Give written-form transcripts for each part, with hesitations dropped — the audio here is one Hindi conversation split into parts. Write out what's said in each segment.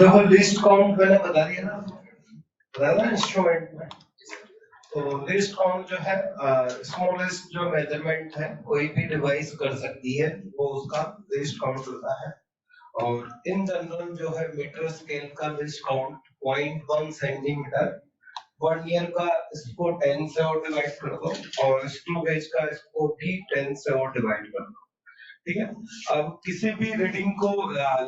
देखो लिस्ट काउंट मैंने बता दिया ना इंस्ट्रूमेंट में। तो लिस्ट काउंट जो है स्मॉलेस्ट जो मेजरमेंट है कोई भी डिवाइस कर सकती है, वो उसका लिस्ट काउंट होता है। और इन जनरल जो है मीटर स्केल का लिस्ट काउंट 0.1 सेंटीमीटर, 1 ईयर का इसको 10 से और डिवाइड कर दो, और स्क्रू गेज का इसको भी 10 से और डिवाइड कर दो। ठीक है। अब किसी भी रीडिंग को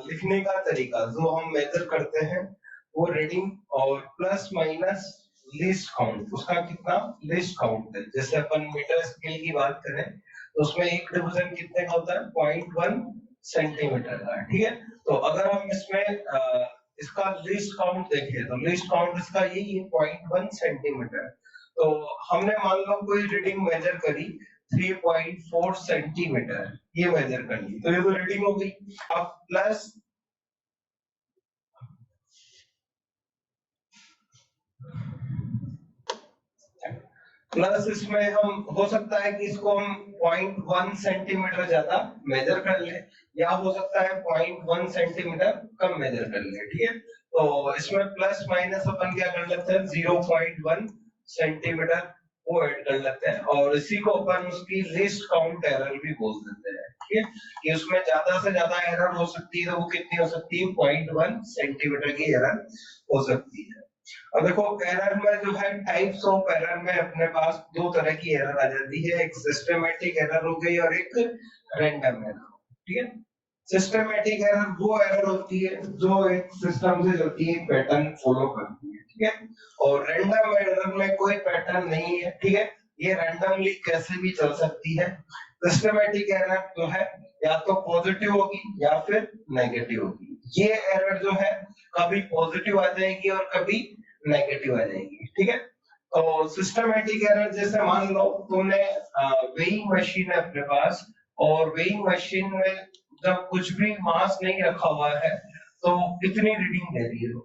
लिखने का तरीका जो हम मेजर करते हैं वो रीडिंग और प्लस माइनस लिस्ट काउंट, उसका कितना लिस्ट काउंट है। जैसे अपन मीटर स्केल की बात करें तो उसमें एक डिवीजन कितने का होता है 0.1 सेंटीमीटर का। ठीक है। तो अगर हम इसमें इसका लिस्ट काउंट देखें तो लिस्ट काउंट इसका यही है 0.1 सेंटीमीटर। तो हमने मान लो कोई रीडिंग मेजर करी 3.4 सेंटीमीटर, ये मेजर कर ली, तो ये तो रीडिंग हो गई। अब प्लस इसमें हम हो सकता है कि इसको हम 0.1 सेंटीमीटर ज्यादा मेजर कर ले, या हो सकता है 0.1 सेंटीमीटर कम मेजर कर ले। ठीक है। तो इसमें प्लस माइनस अपन क्या कर लेते हैं 0.1 सेंटीमीटर वो ऐड कर लेते हैं, और इसी को अपन उसकी लिस्ट काउंट एरर भी बोल देते हैं। ठीक है। कि उसमें ज्यादा से ज्यादा एरर हो सकती है, तो वो कितनी हो सकती है 0.1 सेंटीमीटर की एरर हो सकती है। अब देखो एरर में जो है टाइप्स ऑफ एरर में अपने पास दो तरह की एरर आ जाती है, एक सिस्टमैटिक एरर हो गई और एक रैंडम एरर। ठीक है। सिस्टमैटिक एरर वो एरर होती है जो एक सिस्टम से चलती है, पैटर्न फॉलो करती है। ठीक है। और रैंडम एरर में कोई पैटर्न नहीं है। ठीक है। ये रैंडमली कैसे भी चल सकती है। सिस्टमैटिक एरर जो है या तो पॉजिटिव होगी या फिर नेगेटिव होगी। ये एरर जो है कभी पॉजिटिव आ जाएगी और कभी नेगेटिव आ जाएगी। ठीक है। तो सिस्टमैटिक एरर जैसे मान लो तुमने वेइंग मशीन है अपने पास, और वेइंग मशीन में जब कुछ भी मास नहीं रखा हुआ है तो इतनी रीडिंग दे रही है।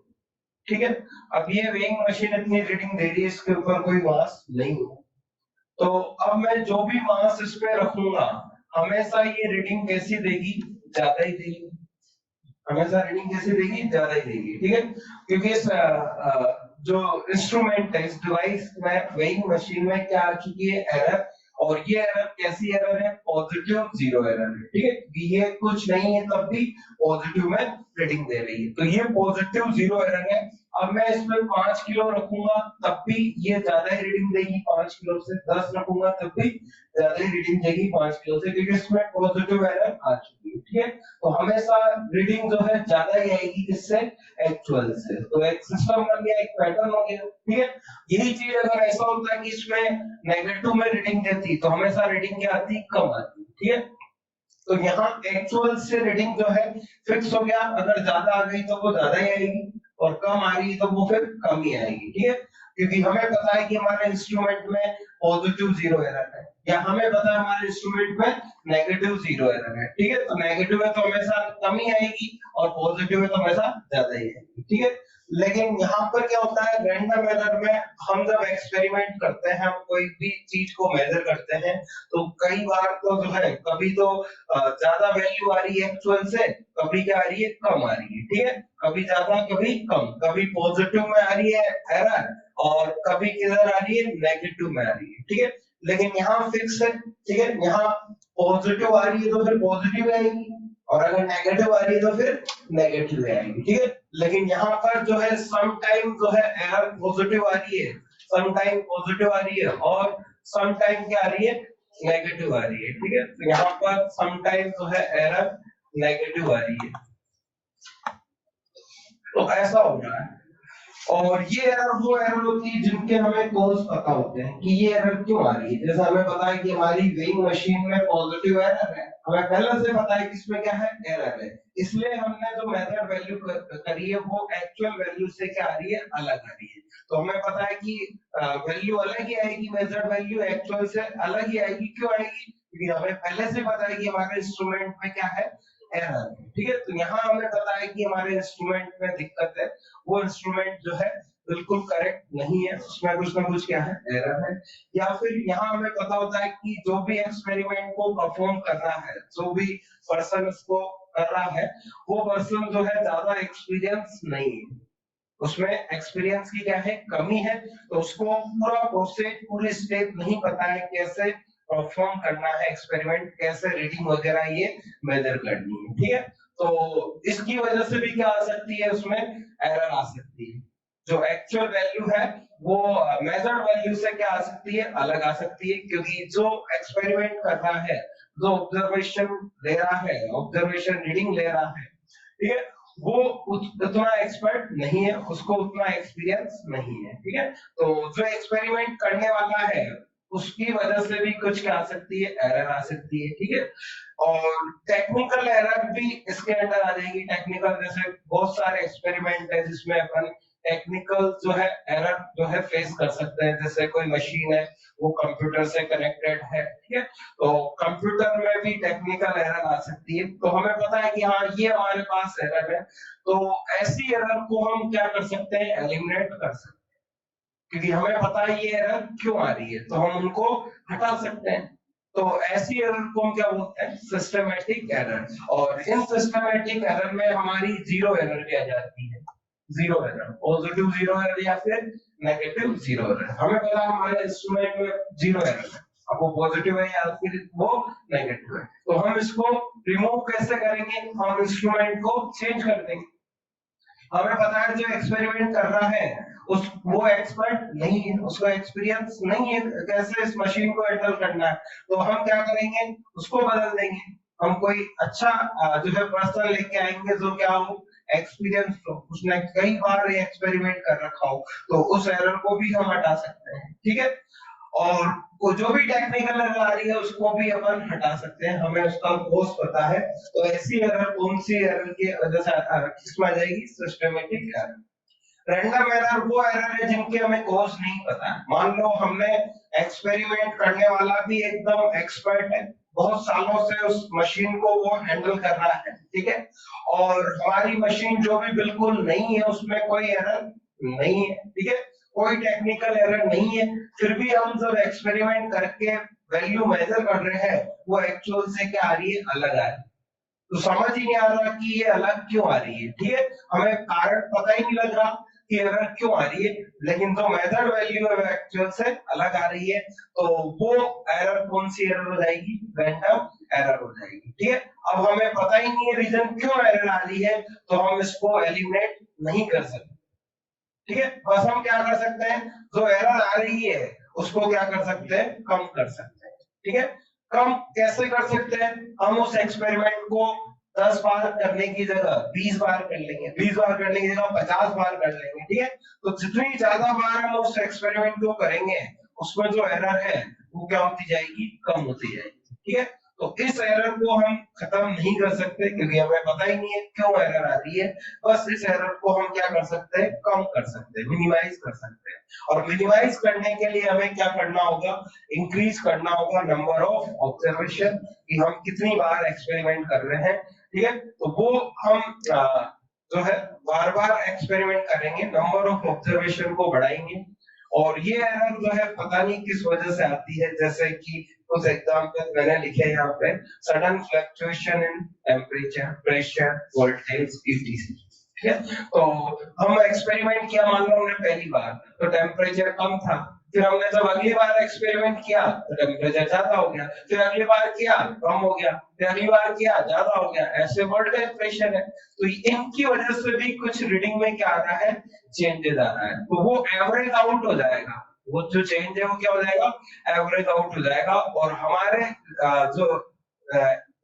ठीक है। अब ये वेइंग मशीन इतनी रीडिंग दे रही है, इसके ऊपर कोई मास नहीं है, तो अब मैं जो भी मास इस पे रखूंगा हमेशा ये रीडिंग कैसी देगी, ज्यादा ही देगी। हमेशा रीडिंग कैसी देगी, ज्यादा ही देगी। ठीक है। क्योंकि इस जो इंस्ट्रूमेंट है, इस डिवाइस में वेइंग मशीन में क्या आ चुकी है एरर, और ये एरर कैसी एरर है, पॉजिटिव जीरो एरर है। ठीक है। ये कुछ नहीं है तब भी पॉजिटिव में रीडिंग दे रही है, तो ये पॉजिटिव जीरो एरर है। अब मैं इसमें 5 किलो रखूंगा तब भी ये ज्यादा ही रीडिंग देगी 5 किलो से, 10 रखूंगा तब भी ज्यादा ही रीडिंग देगी 5 किलो से, क्योंकि इसमें पॉजिटिव एरर आ चुकी है। ठीक है। तो हमेशा रीडिंग जो है ज्यादा ही आएगी किससे, एक्चुअल से। तो एक सिस्टम बन गया, एक पैटर्न हो गया। ठीक है। यही चीज अगर ऐसा होता है कि इसमें नेगेटिव में रीडिंग देती तो हमेशा रीडिंग क्या आती, कम आती। ठीक है। तो यहाँ एक्चुअल से रीडिंग जो है फिक्स हो गया, अगर ज्यादा आ गई तो वो ज्यादा ही आएगी और कम आ रही तो वो फिर कम ही आएगी। ठीक है। क्योंकि हमें पता है कि हमारे इंस्ट्रूमेंट में पॉजिटिव 0 एरर है, या हमें पता है हमारे इंस्ट्रूमेंट में नेगेटिव 0 एरर है। ठीक है, तो नेगेटिव है तो हमेशा कम ही आएगी और पॉजिटिव है तो हमेशा ज्यादा ही आएगी। ठीक है, लेकिन यहाँ पर क्या होता है, रैंडम एरर में हम जब एक्सपेरिमेंट करते हैं, हम कोई भी चीज को मेजर करते हैं, तो कई बार तो जो है कभी तो ज्यादा वैल्यू आ रही है एक्चुअल से, कभी क्या आ रही है, कम आ रही है। ठीक है, कभी ज्यादा कभी कम, कभी पॉजिटिव में आ रही है एरर और कभी किधर आ रही है, नेगेटिव में आ रही है। ठीक है, लेकिन यहाँ फिक्स है। ठीक है, यहाँ पॉजिटिव आ रही है तो फिर पॉजिटिव आएगी, और अगर नेगेटिव आ रही है तो फिर नेगेटिव आएगी। ठीक है, लेकिन यहाँ पर जो है सम टाइम जो है एरर पॉजिटिव आ रही है, सम टाइम पॉजिटिव आ रही है, और सम टाइम क्या आ रही है, नेगेटिव आ रही है। ठीक है, तो यहाँ पर सम टाइम जो है एरर नेगेटिव आ रही है, तो ऐसा हो रहा है। और ये एरर वो एरर होती है जिनके हमें कॉज पता होते हैं कि ये एरर क्यों आ रही है। जैसे हमें पता है कि हमारी वेइंग मशीन में पॉजिटिव एरर है, हमें पहले से पता है कि इसमें क्या है, एरर है, इसलिए हमने जो मेथड वैल्यू करी है वो एक्चुअल वैल्यू से क्या आ रही है, अलग आ रही है। तो हमें पता है कि वैल्यू अलग ही आएगी, मेजर्ड वैल्यू एक्चुअल से अलग ही आएगी। क्यों आएगी, क्योंकि हमें पहले से पता है कि हमारे इंस्ट्रूमेंट में क्या है, एरर। ठीक है, तो यहाँ हमें पता है कि हमारे इंस्ट्रूमेंट में दिक्कत है, वो इंस्ट्रूमेंट जो है बिल्कुल करेक्ट नहीं है, उसमें कुछ ना कुछ क्या है, एरर है। या फिर यहाँ हमें पता होता है कि जो भी एक्सपेरिमेंट को परफॉर्म करना है, जो भी पर्सन इसको कर रहा है, वो पर्सन जो है ज्यादा एक्सपीरियंस नहीं है, उसमें एक्सपीरियंस की क्या है, कमी है, तो उसको पूरा प्रोसेस, पूरी स्टेप नहीं पता है कैसे परफॉर्म करना है एक्सपेरिमेंट, कैसे रीडिंग वगैरह ये मेजर करनी है। ठीक है, तो इसकी वजह से भी क्या आ सकती है, उसमें एरर आ सकती है। जो एक्चुअल वैल्यू है वो मेजर्ड वैल्यू से क्या आ सकती है, अलग आ सकती है, क्योंकि जो एक्सपेरिमेंट कर रहा है, जो ऑब्जर्वेशन ले रहा है, ऑब्जर्वेशन रीडिंग ले रहा है, ठीक है, वो उतना एक्सपर्ट नहीं है, उसको उतना एक्सपीरियंस नहीं है। ठीक है, तो जो एक्सपेरिमेंट करने वाला है उसकी वजह से भी कुछ क्या आ सकती है, एरर आ सकती है। ठीक है, और टेक्निकल एरर भी इसके अंदर आ जाएगी। टेक्निकल जैसे बहुत सारे एक्सपेरिमेंट है जिसमें अपन टेक्निकल जो है एरर जो है फेस कर सकते हैं। जैसे कोई मशीन है, वो कंप्यूटर से कनेक्टेड है, ठीक है, तो कंप्यूटर में भी टेक्निकल एरर आ सकती है। तो हमें पता है कि हाँ ये हमारे पास एरर है, तो ऐसी एरर को हम क्या कर सकते हैं, एलिमिनेट कर सकते हैं, क्योंकि हमें पता है ये एरर क्यों आ रही है, तो हम उनको हटा सकते हैं। तो ऐसी एरर को हम क्या बोलते हैं, सिस्टमैटिक एरर। और इन सिस्टमैटिक एरर में हमारी जीरो एरर भी आ जाती है, zero error, positive zero error या फिर नेगेटिव जीरो एरर। हमें पता है हमारे इंस्ट्रूमेंट में जीरो एरर है, अब वो पॉजिटिव है या फिर वो नेगेटिव है, तो हम इसको रिमूव कैसे करेंगे, हम इंस्ट्रूमेंट को चेंज कर देंगे। हमें पता है जो एक्सपेरिमेंट कर रहा है वो एक्सपर्ट नहीं है, उसको एक्सपीरियंस नहीं है कैसे इस मशीन को हैंडल करना है, तो हम क्या करेंगे, उसको बदल देंगे। हम कोई अच्छा जो है पर्सन लेके आएंगे जो क्या हो, एक्सपीरियंस हो, उसने कई बार ये एक्सपेरिमेंट कर रखा हो, तो उस एरर को भी हम हटा सकते हैं। ठीक है, और को जो भी टेक्निकल एरर आ रही है उसको भी अपन हटा सकते हैं, हमें उसका कोर्स पता है। तो ऐसी एरर कौन सी एरर की वजह से किसमें आ जाएगी, सिस्टमैटिक एरर। रैंडम एरर वो एरर है जिनके हमें कॉज नहीं पता। मान लो हमने एक्सपेरिमेंट करने वाला भी एकदम एक्सपर्ट है, बहुत सालों से उस मशीन को वो हैंडल कर रहा है, ठीक है, और हमारी मशीन जो भी बिल्कुल नहीं है, उसमें कोई एरर नहीं है, ठीक है, कोई टेक्निकल एरर नहीं है, फिर भी हम जब एक्सपेरिमेंट करके वैल्यू मेजर कर रहे हैं, वो एक्चुअल से क्या आ रही है, अलग आ रही है। तो समझ ही नहीं आ रहा कि ये अलग क्यों आ रही है। ठीक है, हमें कारण पता ही नहीं लग रहा कि एरर क्यों आ रही है, लेकिन जो मेथड वैल्यू है वो एक्चुअल से अलग आ रही है, तो वो एरर कौन सी एरर हो जाएगी, रैंडम एरर हो जाएगी। ठीक है, अब हमें पता ही नहीं है रीजन क्यों एरर आ रही है, तो हम इसको एलिमिनेट नहीं कर सकते। ठीक है, बस हम क्या कर सकते हैं, जो एरर आ रही है उसको क्या कर सकते हैं, कम कर सकते हैं। ठीक है, कम कैसे कर सकते हैं, हम उस एक्सपेरिमेंट को 10 बार करने की जगह 20 बार कर लेंगे, 20 बार करने की जगह 50 बार कर लेंगे। ठीक है, तो जितनी ज्यादा बार हम उस एक्सपेरिमेंट को करेंगे, उसमें जो एरर है वो क्या होती जाएगी, कम होती जाएगी। ठीक है, तो इस एरर को हम खत्म नहीं कर सकते क्योंकि हमें पता ही नहीं है क्यों एरर आ रही है। बस इस एरर को हम क्या कर सकते हैं, कम कर सकते हैं, मिनिमाइज कर सकते हैं। और मिनिमाइज करने के लिए हमें क्या करना होगा, इंक्रीज करना होगा नंबर ऑफ ऑब्जर्वेशन, कि हम कितनी बार एक्सपेरिमेंट कर रहे हैं। ठीक है, तो वो हम जो है बार बार एक्सपेरिमेंट करेंगे, नंबर ऑफ ऑब्जर्वेशन को बढ़ाएंगे। और ये एरर जो है पता नहीं किस वजह से आती है, जैसे कि कुछ एग्जांपल मैंने लिखे यहाँ पे, sudden fluctuation in temperature, pressure, voltage, etc. ठीक है, तो हम एक्सपेरिमेंट किया, मान लो हमने पहली बार, तो टेम्परेचर कम था, फिर हमने जब अगली बार एक्सपेरिमेंट किया तो टेम्परेचर ज्यादा हो गया, फिर अगली बार किया कम हो गया, फिर अगली बार किया ज्यादा हो गया, ऐसे वोल्टेज प्रेशर है। तो इनकी वजह से भी कुछ रीडिंग में क्या आ रहा है, चेंजेस आ रहा है, तो वो एवरेज आउट हो जाएगा। वो जो चेंज है वो क्या हो जाएगा, एवरेज आउट हो जाएगा। और हमारे जो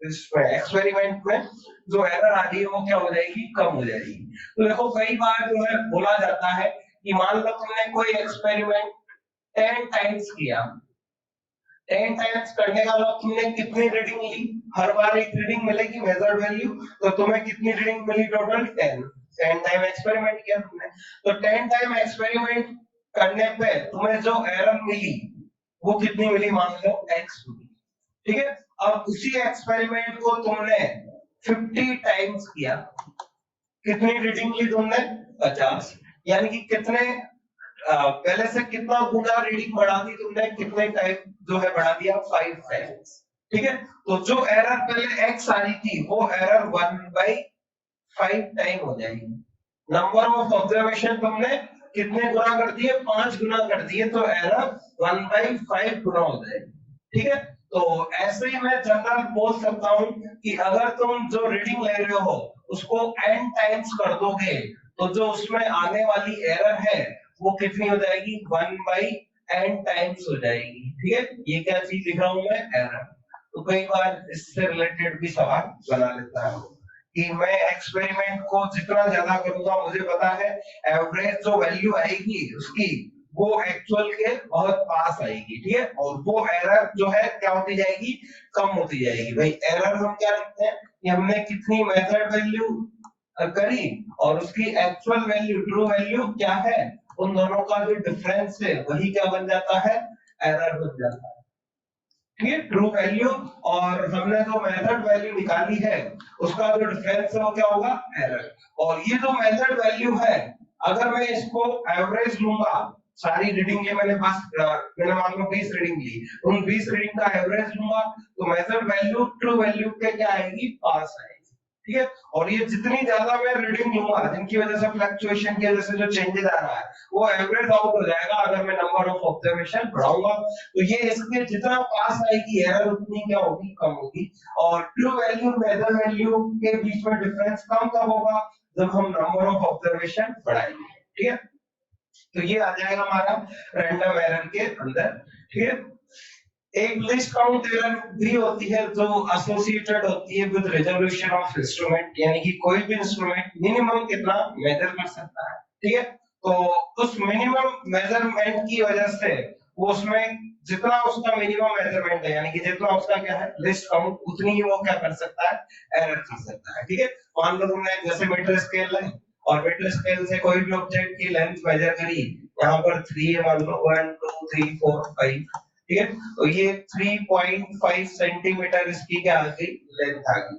इसमें एक्सपेरिमेंट में जो एरर आ रही है वो क्या हो जाएगी, कम हो जाएगी। तो देखो कई बार जो है बोला जाता है कि मान लो तुमने कोई एक्सपेरिमेंट 10 टाइम्स किया, 10 टाइम्स करने का मतलब तुमने कितनी रीडिंग ली, हर बार एक रीडिंग मिलेगी मेजर्ड वैल्यू, तो तुम्हें कितनी रीडिंग मिली टोटल 10। 10 टाइम एक्सपेरिमेंट किया तुमने, तो 10 टाइम एक्सपेरिमेंट करने पे तुम्हें जो एरर मिली वो कितनी मिली, मान लो x मिली। ठीक है, अब उसी एक्सपेरिमेंट को तुमने 50 टाइम्स किया, कितनी रीडिंग ली तुमने, 50। यानी कि कितने पहले से कितना गुना रीडिंग बढ़ा दी तुमने, कितने टाइम जो है बढ़ा दिया, 5 टाइम्स। ठीक है, तो जो एरर पहले x आ रही थी वो एरर 1/5 टाइम हो जाएगी। नंबर ऑफ ऑब्जर्वेशन तुमने कितने गुना कर दिए, 5 गुना कर दिए, तो एरर 1/5 गुना हो जाएगी। ठीक है, तो ऐसे ही मैं जनरल बोल सकता हूं कि अगर तुम जो रीडिंग ले रहे हो उसको n टाइम्स कर दोगे तो जो उसमें आने वाली एरर है वो कितनी हो जाएगी, 1/n टाइम्स हो जाएगी। ठीक है, ये क्या चीज लिख रहा हूं मैं, एरर। तो कई बार इससे रिलेटेड भी सवाल बना लेता है कि मैं एक्सपेरिमेंट को जितना ज्यादा करूंगा, मुझे पता है एवरेज जो वैल्यू आएगी उसकी वो एक्चुअल के बहुत पास आएगी। ठीक है, और वो एरर जो है क्या होती जाएगी, कम होती जाएगी। भाई एरर हम क्या लिखते हैं कि हमने कितनी मेथड वैल्यू करी और उसकी एक्चुअल वैल्यू, ट्रू वैल्यू क्या है, उन दोनों का जो डिफरेंस है वही क्या बन जाता है, एरर बन जाता है। ठीक है, ट्रू वैल्यू और हमने जो मेथड वैल्यू निकाली है उसका जो डिफरेंस है वो क्या होगा, एरर। और ये जो मेथड वैल्यू है, अगर मैं इसको एवरेज लूंगा, सारी रीडिंग ये मैंने बस मैंने मान लो 20 रीडिंग ली, उन 20 रीडिंग का एवरेज लूंगा तो मेथड वैल्यू ट्रू वैल्यू के क्या आएगी, पास आएगी। ठीक है, और ये जितनी ज्यादा मैं रीडिंग लूंगा जिनकी वजह से फ्लक्चुएशन की वजह से जो चेंजेस आ रहा है वो एवरेज आउट हो जाएगा अगर मैं नंबर ऑफ ऑब्जर्वेशन बढ़ाऊंगा। तो ये इसके जितना पास आएगी एरर उतनी क्या होगी, कम होगी। और ट्रू वैल्यू मेथड वैल्यू के बीच में डिफरेंस कम कब होगा, जब हम नंबर ऑफ ऑब्जर्वेशन बढ़ाएंगे। ठीक है, तो ये आ जाएगा हमारा रैंडम एरर के अंदर। ठीक है, एक लिस्ट काउंट एरर भी होती है जो एसोसिएटेड होती है विद रेजोल्यूशन ऑफ इंस्ट्रूमेंट, यानी कि कोई भी इंस्ट्रूमेंट मिनिमम कितना मेजर कर सकता है। ठीक है, तो उस मिनिमम मेजरमेंट की वजह से वो उसमें जितना उसका मिनिमम मेजरमेंट है, यानी कि जितना उसका क्या है लिस्ट काउंट, उतनी ही वो क्या कर सकता है, एरर कर सकता है। ठीक है, मान लो तुमने जैसे मीटर स्केल है और मीटर स्केल से कोई भी ऑब्जेक्ट की लेंथ मेजर करी, यहाँ पर 3 है, मान लो 1 2 3 4 5। ठीक है, तो ये 3.5 सेंटीमीटर इसकी क्या आ गई, लेंथ आ गई।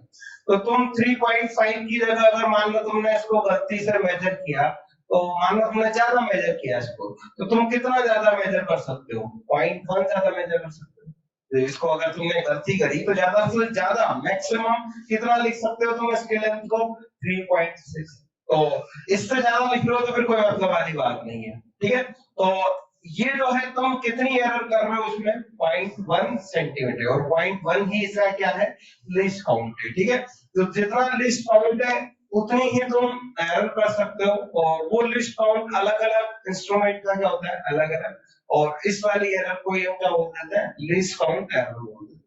तो तुम 3.5 की जगह अगर मान लो तुमने इसको गलती से मेजर किया, तो मान लो तुमने ज्यादा मेजर किया इसको, तो तुम कितना ज्यादा मेजर कर सकते हो, 0.1 ज्यादा मेजर कर सकते हो। तो इसको अगर तुमने गलती करी तो ज्यादा से ज्यादा मैक्सिमम कितना लिख सकते हो तुम इसके लेंथ को, 3.6। तो इससे ज्यादा लिख रहे हो तो फिर कोई मतलब वाली बात नहीं है। ठीक है, तो ये जो है तुम कितनी एरर कर रहे हो उसमें, 0.1 सेंटीमीटर, और 0.1 ही इसका क्या है, लिस्ट काउंट है। ठीक है, तो जितना लिस्ट काउंट है उतनी ही तुम एरर कर सकते हो, और वो लिस्ट काउंट अलग अलग इंस्ट्रूमेंट का क्या होता है, अलग अलग। और इस वाली एरर को ये क्या बोल देते हैं, लिस्ट काउंट एरर बोल देते हैं।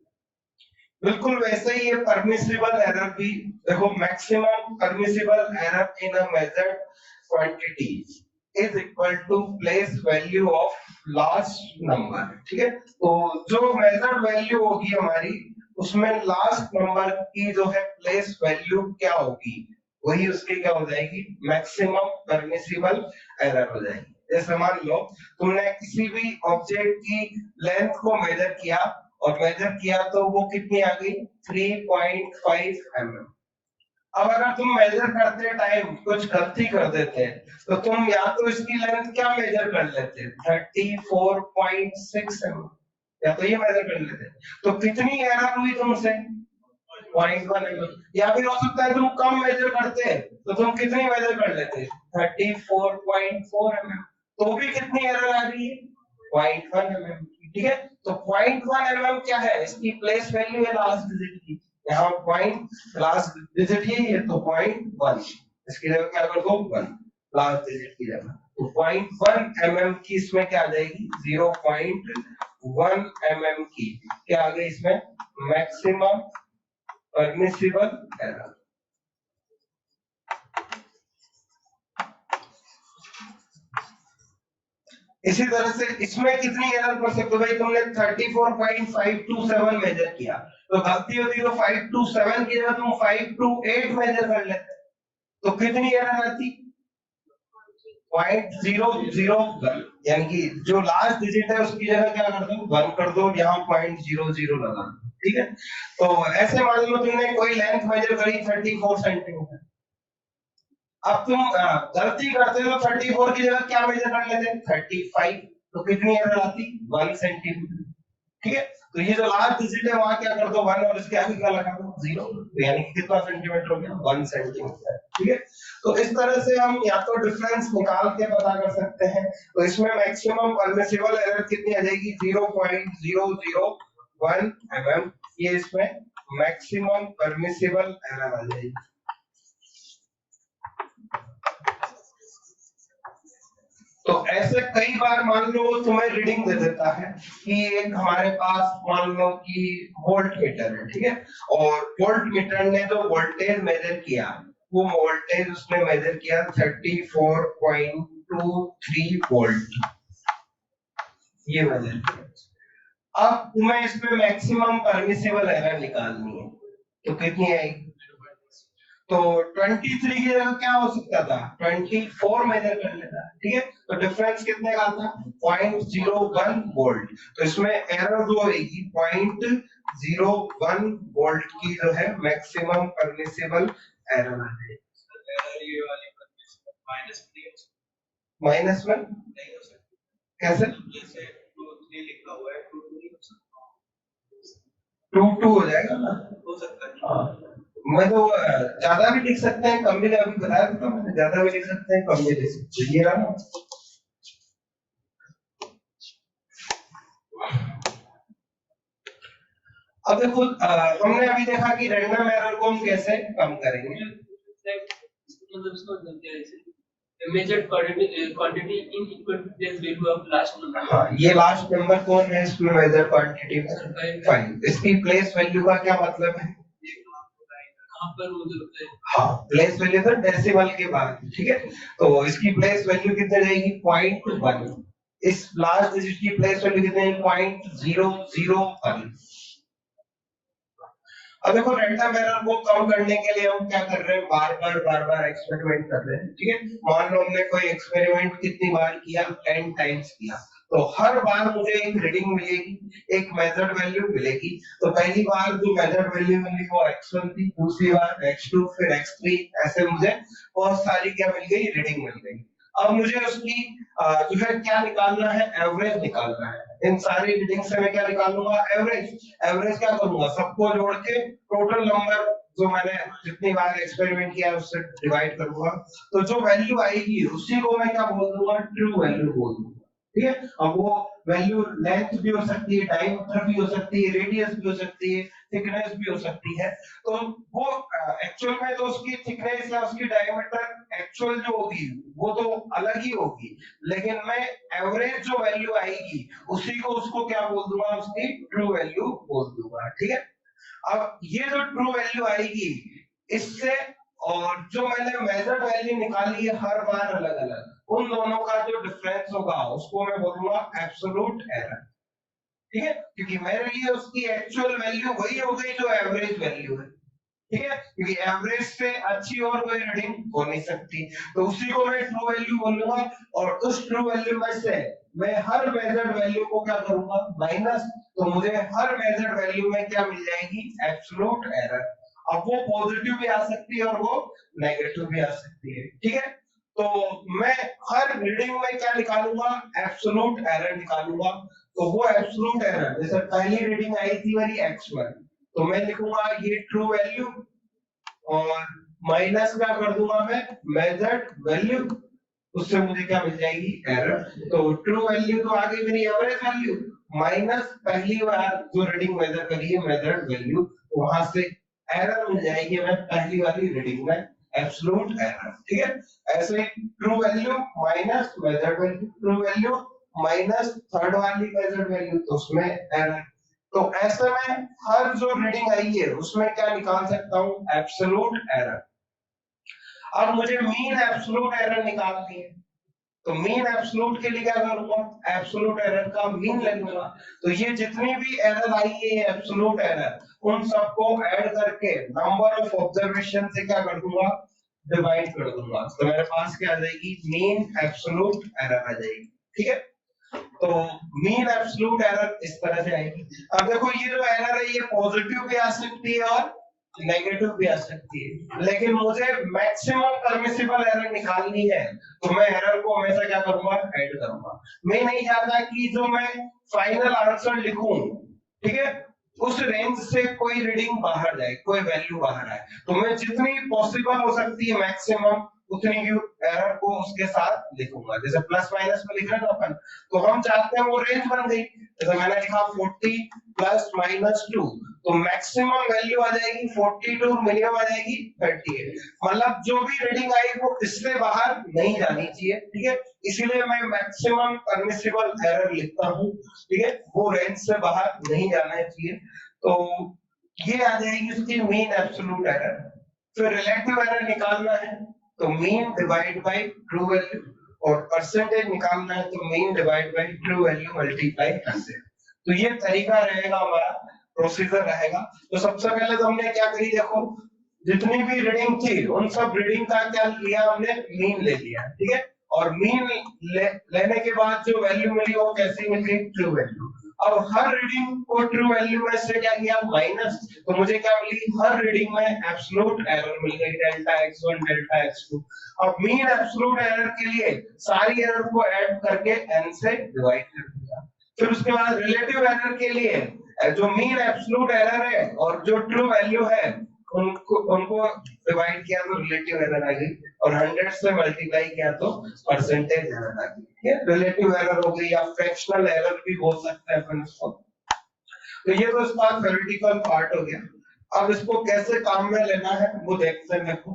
बिल्कुल वैसे ही ये परमिसिबल एरर भी, देखो maximum permissible error in a measured quantity is equal to place value of large number. ठीक है, तो जो मेजर्ड वैल्यू होगी हमारी उसमें लास्ट नंबर की जो है प्लेस वैल्यू क्या होगी, वही उसकी क्या हो जाएगी, मैक्सिमम परमिसिबल एरर हो जाएगी। जैसे मान लो तुमने किसी भी ऑब्जेक्ट की लेंथ को मेजर किया और मेजर किया तो वो कितनी आ गई, 3.5 mm। अब अगर तुम मेजर करते टाइम कुछ गलती कर देते तो तुम या तो इसकी लेंथ क्या मेजर कर लेते, 34.6 mm, या तो ये मेजर कर लेते, तो कितनी एरर हुई तुमसे, 0.1 mm। या फिर हो सकता है तुम कम मेजर करते तो तुम कितनी मेजर कर लेते, 34.4 mm, तो भी कितनी एरर आ रही है, 0.1 mm। ठीक है, तो 0.1 mm क्या है, इसकी प्लेस वैल्यू है लास्ट डिजिट की, यहाँ पॉइंट लास्ट डिजिट ही है तो 0.1, इसकी जगह क्या कर दो 1 लास्ट डिजिट की जगह, तो 0.1 mm की इसमें क्या आ जाएगी, 0.1 mm की क्या आ गई इसमें मैक्सिमम परमिसिबल एरर। इसी तरह से इसमें कितनी एरर कर सकते हो भाई, तुमने 34.527 मेजर किया तो गलती होती तो 527 की जगह तुम 528 मेजर कर लेते, तो कितनी एरर आती, 0.001, यानी कि जो लास्ट डिजिट है उसकी जगह क्या कर दो 1 कर दो, यहाँ 0.00 लगा दो। ठीक है, तो ऐसे मान लो तुमने कोई लेंथ मेजर करी 34 सेंटीमीटर, अब तुम गलती करते हो 34 की जगह क्या मेजर कर लेते, 35, तो कितनी एरर आती, 1 सेंटीमीटर। ठीक है, तो ये जो लास्ट डिजिट है वहां क्या कर दो 1 और इसके आगे क्या लगा दो 0, तो यानी कि कितना सेंटीमीटर हो गया, 1 सेंटीमीटर। ठीक है, तो इस तरह से हम या तो डिफरेंस निकाल के पता कर सकते हैं, तो इसमें मैक्सिमम परमिसिबल एरर कितनी आ जाएगी, 0.001 mm, ये इसमें मैक्सिमम परमिसिबल एरर आ जाएगी। तो ऐसे कई बार मान लो तुम्हें रीडिंग दे देता है कि एक हमारे पास मान लो कि वोल्ट मीटर है, ठीक है, और वोल्ट मीटर ने जो वोल्टेज मेजर किया वो वोल्टेज उसने मेजर किया 34.23 वोल्ट, ये मेजर किया। अब तुम्हें इसमें मैक्सिमम परमिसिबल एरर निकालनी है, तो कितनी आएगी, तो 23 की जगह क्या हो सकता था, 24 मेजर कर लेता। ठीक है, तो डिफरेंस कितने का था, 0.01 वोल्ट, तो इसमें एरर जो होगी 0.01 वोल्ट की जो है मैक्सिमम परमिसिबल एरर आ जाएगी। माइनस में कैसे, जैसे 2 3 लिखा हुआ है 2 हो जाएगा ना, हो सकता है। हाँ, मैं तो ज्यादा भी लिख सकते हैं कम भी, अभी बताया था मैंने, ज्यादा भी लिख सकते हैं कम भी लिख सकते हैं, ये रहा ना। अब देखो हमने अभी देखा कि रैंडम एरर को हम कैसे कम करेंगे, मतलब इसको measured quantity in equal place value of last number. हाँ, ये लास्ट नंबर कौन है इसमें मेजर्ड क्वांटिटी में, 5, इसकी प्लेस वैल्यू का क्या मतलब है, पर मुझे हाँ प्लेस वैल्यू तो डेसिमल के बाद। ठीक है, तो इसकी प्लेस वैल्यू कितनी रहेगी 0.1, इस लास्ट डिजिट की प्लेस वैल्यू कितनी है 0.001। अब देखो रैंडम एरर को कम करने के लिए हम क्या कर रहे हैं, बार बार एक्सपेरिमेंट कर रहे हैं। ठीक है, मान लो हमने कोई एक्सपेरिमेंट कितनी बार किया, 10 टाइम्स किया, तो हर बार मुझे एक रीडिंग मिलेगी, एक मेजर्ड वैल्यू मिलेगी। तो पहली बार जो मेजर्ड वैल्यू मिली वो x1 थी, दूसरी बार x2, फिर x3, ऐसे मुझे बहुत सारी क्या मिल गई, रीडिंग मिल गई। अब मुझे उसकी जो है क्या निकालना है, एवरेज निकालना है। इन सारी रीडिंग से मैं क्या निकालूंगा, एवरेज। एवरेज क्या करूंगा, सबको जोड़ के टोटल नंबर जो मैंने जितनी बार एक्सपेरिमेंट किया उससे डिवाइड करूंगा, तो जो वैल्यू आएगी उसी को मैं क्या बोल दूंगा, ट्रू वैल्यू बोल दूंगा। ठीक है, अब वो वैल्यू लेंथ भी हो सकती है, डायमीटर भी हो सकती है, रेडियस भी हो सकती है, थिकनेस भी हो सकती है। तो वो एक्चुअल में तो उसकी थिकनेस या उसकी डायमीटर एक्चुअल जो होगी वो तो अलग ही होगी, लेकिन मैं एवरेज जो वैल्यू आएगी उसी को उसको क्या बोल दूंगा, उसकी ट्रू वैल्यू बोल दूंगा। ठीक है, अब ये जो ट्रू वैल्यू आएगी इससे और जो मैंने मेजर्ड वैल्यू निकाली है हर बार अलग अलग, उन दोनों का जो डिफरेंस होगा उसको मैं बोलूंगा एब्सोल्यूट एरर। ठीक है, क्योंकि मेरे लिए उसकी एक्चुअल वैल्यू वही हो गई जो एवरेज वैल्यू है, ठीक है, क्योंकि एवरेज से अच्छी और कोई रीडिंग हो नहीं सकती, तो उसी को मैं ट्रू वैल्यू बोलूंगा। और उस ट्रू वैल्यू में से मैं हर मेजर्ड वैल्यू को क्या करूंगा, माइनस, तो मुझे हर मेजर्ड वैल्यू में क्या मिल जाएगी, एब्सोल्यूट एरर। अब वो पॉजिटिव भी आ सकती है और वो नेगेटिव भी आ सकती है, ठीक है। तो मैं हर रीडिंग में क्या निकालूंगा, एब्सोल्यूट एरर निकालूंगा। तो वो एब्सोल्यूट एरर, जैसे पहली रीडिंग आई थी मेरी x1, तो मैं लिखूंगा ये ट्रू वैल्यू और माइनस क्या कर दूंगा मैं, मेजर्ड वैल्यू, उससे मुझे क्या मिल जाएगी, एरर। तो ट्रू वैल्यू तो आ गई मेरी एवरेज वैल्यू, माइनस पहली बार जो रीडिंग मेजर करी है मेजर्ड वैल्यू, तो वहां से एरर मिल जाएगी मैं पहली वाली रीडिंग में, एब्सोल्यूट एरर, ठीक है। ऐसे true value minus measured value, true value minus third वाली मेजर्ड वैल्यू, तो उसमें एरर। तो ऐसे में हर जो रीडिंग आई है उसमें क्या निकाल सकता हूँ, एब्सोल्यूट एरर। अब मुझे मीन एब्सोल्यूट एरर निकालनी है, तो मीन एब्सोल्यूट के लिए क्या करूंगा, एब्सोल्यूट एरर का मीन ले लूंगा। तो ये जितनी भी एरर आई है एब्सोल्यूट एरर, उन सबको ऐड करके नंबर ऑफ ऑब्जर्वेशन से क्या कर दूंगा, डिवाइड कर दूंगा। तो मेरे पास क्या आ जाएगी, मीन एब्सोल्यूट एरर आ जाएगी, ठीक है। तो मीन एब्सोल्यूट एरर इस तरह से आएगी। अब देखो ये जो एरर है ये पॉजिटिव भी आ सकती है और नेगेटिव भी आ सकती है, लेकिन मुझे मैक्सिमम परमिसिबल एरर निकालनी है, तो मैं एरर को हमेशा क्या करूंगा, ऐड करूंगा। मैं नहीं चाहता कि जो मैं फाइनल आंसर लिखूं, ठीक है, उस रेंज से कोई रीडिंग बाहर जाए, कोई वैल्यू बाहर आए, तो मैं जितनी पॉसिबल हो सकती है मैक्सिमम उतनी की एरर को उसके साथ लिखूंगा। जैसे प्लस माइनस में लिख रहे हैं अपन, तो हम चाहते हैं वो रेंज बन गई, जैसे मैंने लिखा 40 प्लस माइनस 2, तो मैक्सिमम वैल्यू आ जाएगी 42, मिनिमम आ जाएगी 38। मतलब जो भी रीडिंग आई वो इससे बाहर नहीं जानी चाहिए, ठीक है। इसीलिए मैं मैक्सिमम परमिसिबल एरर लिखता हूँ, ठीक है, वो रेंज से बाहर नहीं जाना चाहिए। तो ये आ जाएगी उसकी मीन एब्सोल्यूट एरर। फिर रिलेटिव एरर निकालना है, तो mean divide by true value, और परसेंटेज निकालना है तो mean divide by true value multiply 100। तो ये तरीका रहेगा हमारा, प्रोसीजर रहेगा। तो सबसे पहले तो हमने क्या करी, देखो जितनी भी रीडिंग थी उन सब रीडिंग का क्या लिया हमने, मीन ले लिया, ठीक है। और मीन लेने के बाद जो वैल्यू मिली वो कैसी मिली, ट्रू वैल्यू। अब हर रीडिंग को ट्रू वैल्यू में से क्या किया, माइनस, तो मुझे क्या मिली, हर रीडिंग में एब्सोल्यूट एरर मिल गई, डेल्टा x1 डेल्टा x2। अब मीन एब्सोल्यूट एरर के लिए सारी एरर को ऐड करके n से डिवाइड कर दिया। फिर उसके बाद रिलेटिव एरर के लिए जो मीन एब्सोल्यूट एरर है और जो ट्रू वैल्यू है उनको डिवाइड किया तो रिलेटिव एरर आ गई, और 100 से मल्टीप्लाई किया तो परसेंटेज एरर आ गई, ठीक है। रिलेटिव एरर हो गई या फ्रैक्शनल एरर भी बोल सकते हैं अपन इसको। तो ये तो इसका थ्योरेटिकल पार्ट हो गया। अब इसको कैसे काम में लेना है वो देखते हैं। देखो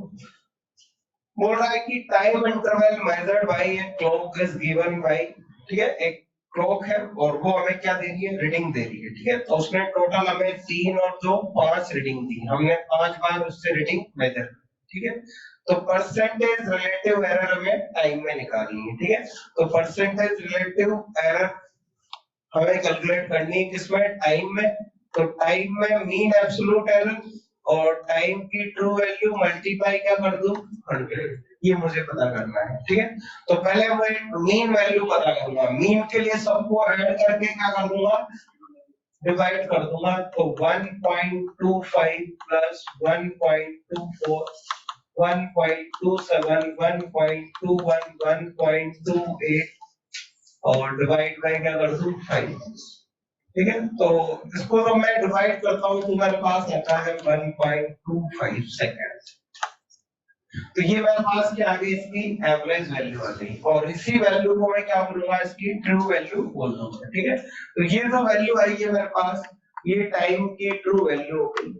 बोल रहा है कि time interval measured by a clock is given by, ठीक है, एक क्लॉक है और वो हमें क्या दे रही है, रीडिंग दे रही है, ठीक है। तो उसने टोटल हमें 3 और 2 5 रीडिंग दी, हमने 5 बार उससे रीडिंग मेजर, ठीक है। तो परसेंटेज रिलेटिव एरर हमें टाइम में निकालनी है, ठीक है। तो परसेंटेज रिलेटिव एरर हमें कैलकुलेट करनी है किसमें, टाइम में। तो टाइम में मीन एब्सोल्यूट एरर और टाइम की ट्रू वैल्यू मल्टीप्लाई क्या कर दूं, 100, ये मुझे पता करना है, ठीक है। तो पहले मैं मीन वैल्यू पता करूंगा, मीन के लिए सबको ऐड करके क्या कर दूंगा, डिवाइड कर दूंगा। तो 1.25 प्लस 1.24 1.27 1.21 1.28 और डिवाइड बाय क्या कर दूं, 5, ठीक है। तो इसको तो मैं डिवाइड करता हूँ तो मेरे पास आता है 1.25 सेकेंड। तो ये मेरे पास क्या आ गई, इसकी एवरेज वैल्यू आ गई, और इसी वैल्यू को मैं क्या बोलूंगा, इसकी ट्रू वैल्यू बोल दूंगा, ठीक है। तो ये जो वैल्यू आई है मेरे पास, ये टाइम की ट्रू वैल्यू हो गई।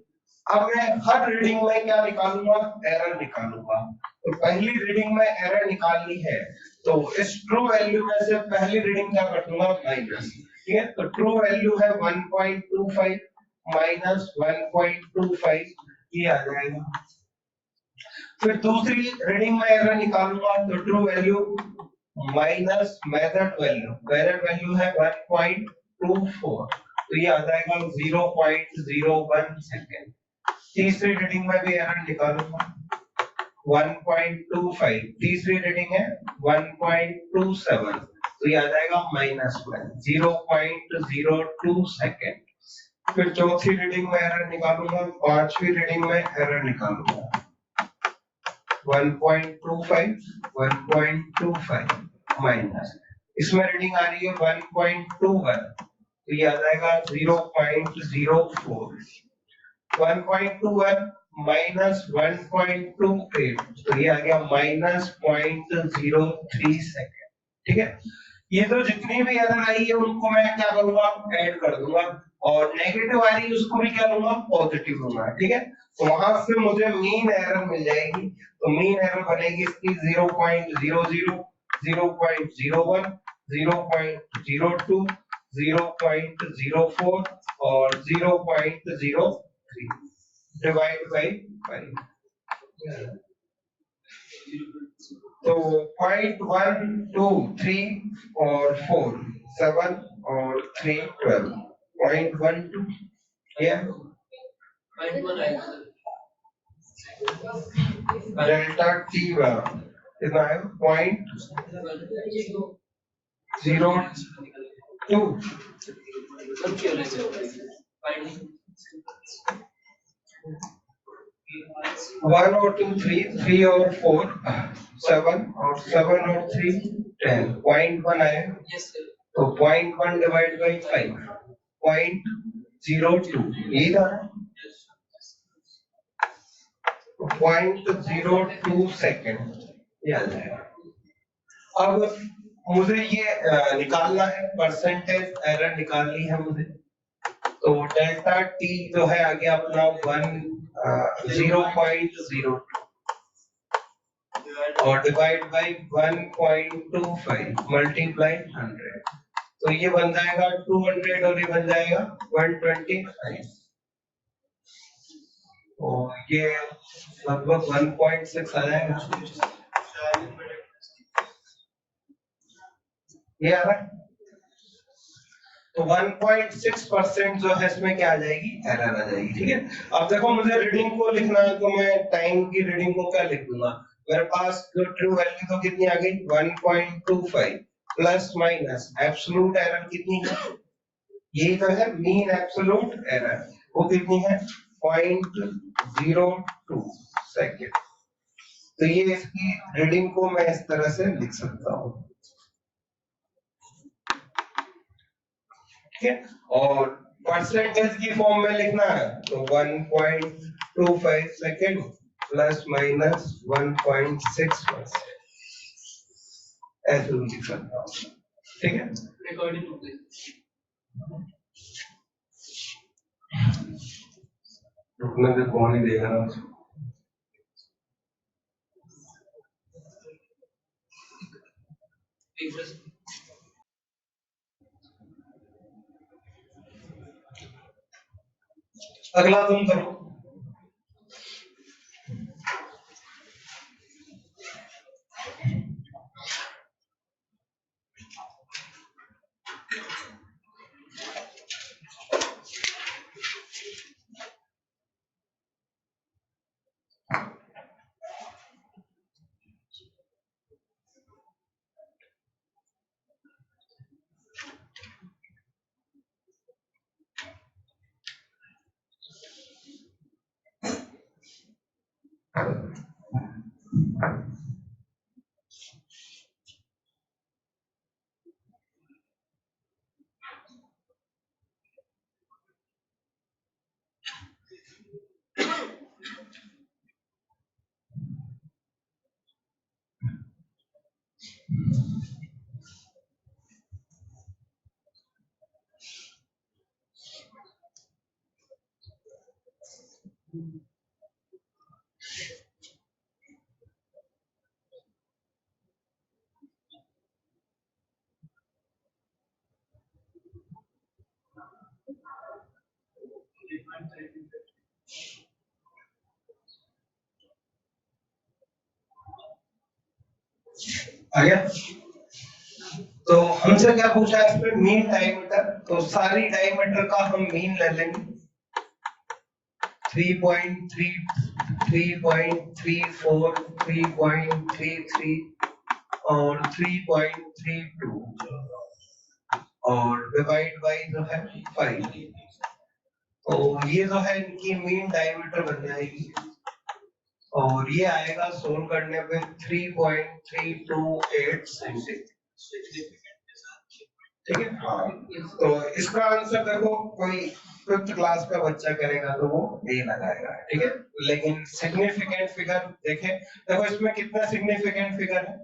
अब मैं हर रीडिंग में क्या निकालूंगा, एरर निकालूंगा। तो पहली रीडिंग में एरर निकालनी है, तो इस ट्रू वैल्यू में से पहली रीडिंग क्या कर दूंगा, माइनस, ठीक है। तो ट्रू वैल्यू है 1.25 माइनस 1.25, ये आ जाएगा। फिर दूसरी रीडिंग में एरर निकालूंगा, तो true value minus method value, method value है 1.25 0.24, तो ये आ जाएगा 0.01 सेकेंड। तीसरी रीडिंग में भी एरर निकालूंगा 1.25, तीसरी रीडिंग है 1.27, तो ये आ जाएगा -1 0.02 सेकेंड। फिर चौथी रीडिंग में एरर निकालूंगा, पांचवी रीडिंग में एरर निकालूंगा 1.25 1.25 माइनस, इसमें रीडिंग आ रही है 1.21, तो ये आ जाएगा 0.04, 1.21 माइनस 1.28, तो ये आ गया -0.03 सेकेंड। ठीक है, ये तो जितनी भी एरर आई है उनको मैं क्या करूंगा, ऐड कर दूंगा, और नेगेटिव आ रही है उसको भी क्या लूंगा, पॉजिटिव लूंगा। ठीक है, तो वहां से मुझे मीन एरर मिल जाएगी, तो मीन एरर बनेगी इसकी 0.00, 0.01, 0.02, 0.04 और 0.03 डिवाइड बाई 5। तो 0.123 और 4 7 और 3 12, 0.12 क्या डेल्टा टी कितना है 0.02, 1 और 2 3 और 4 7 और 7 और 3 10, 0.1 आया, तो 0.1 डिवाइड बाई 5 0.02, यही था 0.02 सेकेंड, ये आ जाएगा। अब मुझे ये निकालना है, परसेंटेज एरर निकालनी है मुझे, तो डेल्टा टी जो है आगे अपना 0.02 और डिवाइड बाई 1.25 मल्टीप्लाई 100, तो ये बन जाएगा 200 और ये बन जाएगा 125, तो ये लगभग 1.6 आ जाएगा, ये आ रहा है। तो 1.6% जो है इसमें क्या आ जाएगी, एरर आ जाएगी। ठीक है, अब देखो मुझे रीडिंग को लिखना है, तो मैं टाइम की रीडिंग को क्या लिख दूंगा, मेरे पास जो ट्रू वैल्यू तो कितनी आ गई 1.25 प्लस माइनस एब्सोल्यूट एरर कितनी है, यही तो है मीन एब्सोल्यूट एरर, वो कितनी है 0.02 सेकेंड। तो ये इसकी रीडिंग को मैं इस तरह से लिख सकता हूँ। ठीक है, और परसेंटेज की फॉर्म में लिखना है तो 1.25 सेकेंड प्लस माइनस 1.6%, ऐसे लिख सकता हूँ। ठीक है, रुकने से कौन ही देख रहा है, अगला तुम करो। आ गया, तो हमसे क्या पूछा है इसमें मीन डायमीटर, तो सारी डायमीटर का हम मीन ले लेंगे 3.3 3.34 3.33 और 3.32 और डिवाइड बाई जो है 5, तो ये जो है इनकी मीन डायमीटर बन जाएगी और ये आएगा सोल्व करने पे 3.328 सेंटीमीटर। ठीक है, हाँ। तो इसका आंसर देखो कोई 5th क्लास का बच्चा करेगा तो वो ए लगाएगा, ठीक है। लेकिन सिग्निफिकेंट फिगर देखें, देखो इसमें कितना सिग्निफिकेंट फिगर है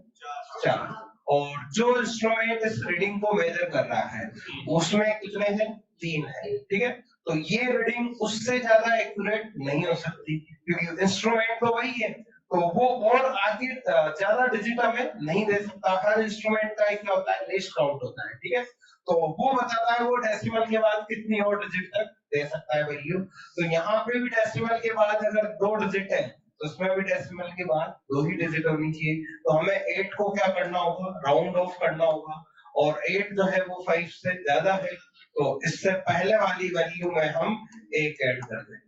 4, और जो इंस्ट्रूमेंट इस रीडिंग को मेजर कर रहा है उसमें कितने हैं 3 है, ठीक है। तो ये रीडिंग उससे ज्यादा एक्यूरेट नहीं हो सकती क्योंकि इंस्ट्रूमेंट तो वही है, तो वो और आगे ज्यादा डिजिट हमें नहीं दे सकता। हर इंस्ट्रूमेंट का क्या होता है लिस्ट काउंट होता है, ठीक है। तो वो बताता है वो डेसिमल के बाद कितनी और डिजिट तक दे सकता है वैल्यू। तो यहाँ पे भी डेसिमल के बाद अगर 2 डिजिट है तो उसमें भी डेसिमल के बाद 2 ही डिजिट होनी चाहिए। तो हमें 8 को क्या करना होगा राउंड ऑफ करना होगा, और 8 जो है वो 5 से ज्यादा है, तो इससे पहले वाली वैल्यू में हम 1 ऐड कर देंगे।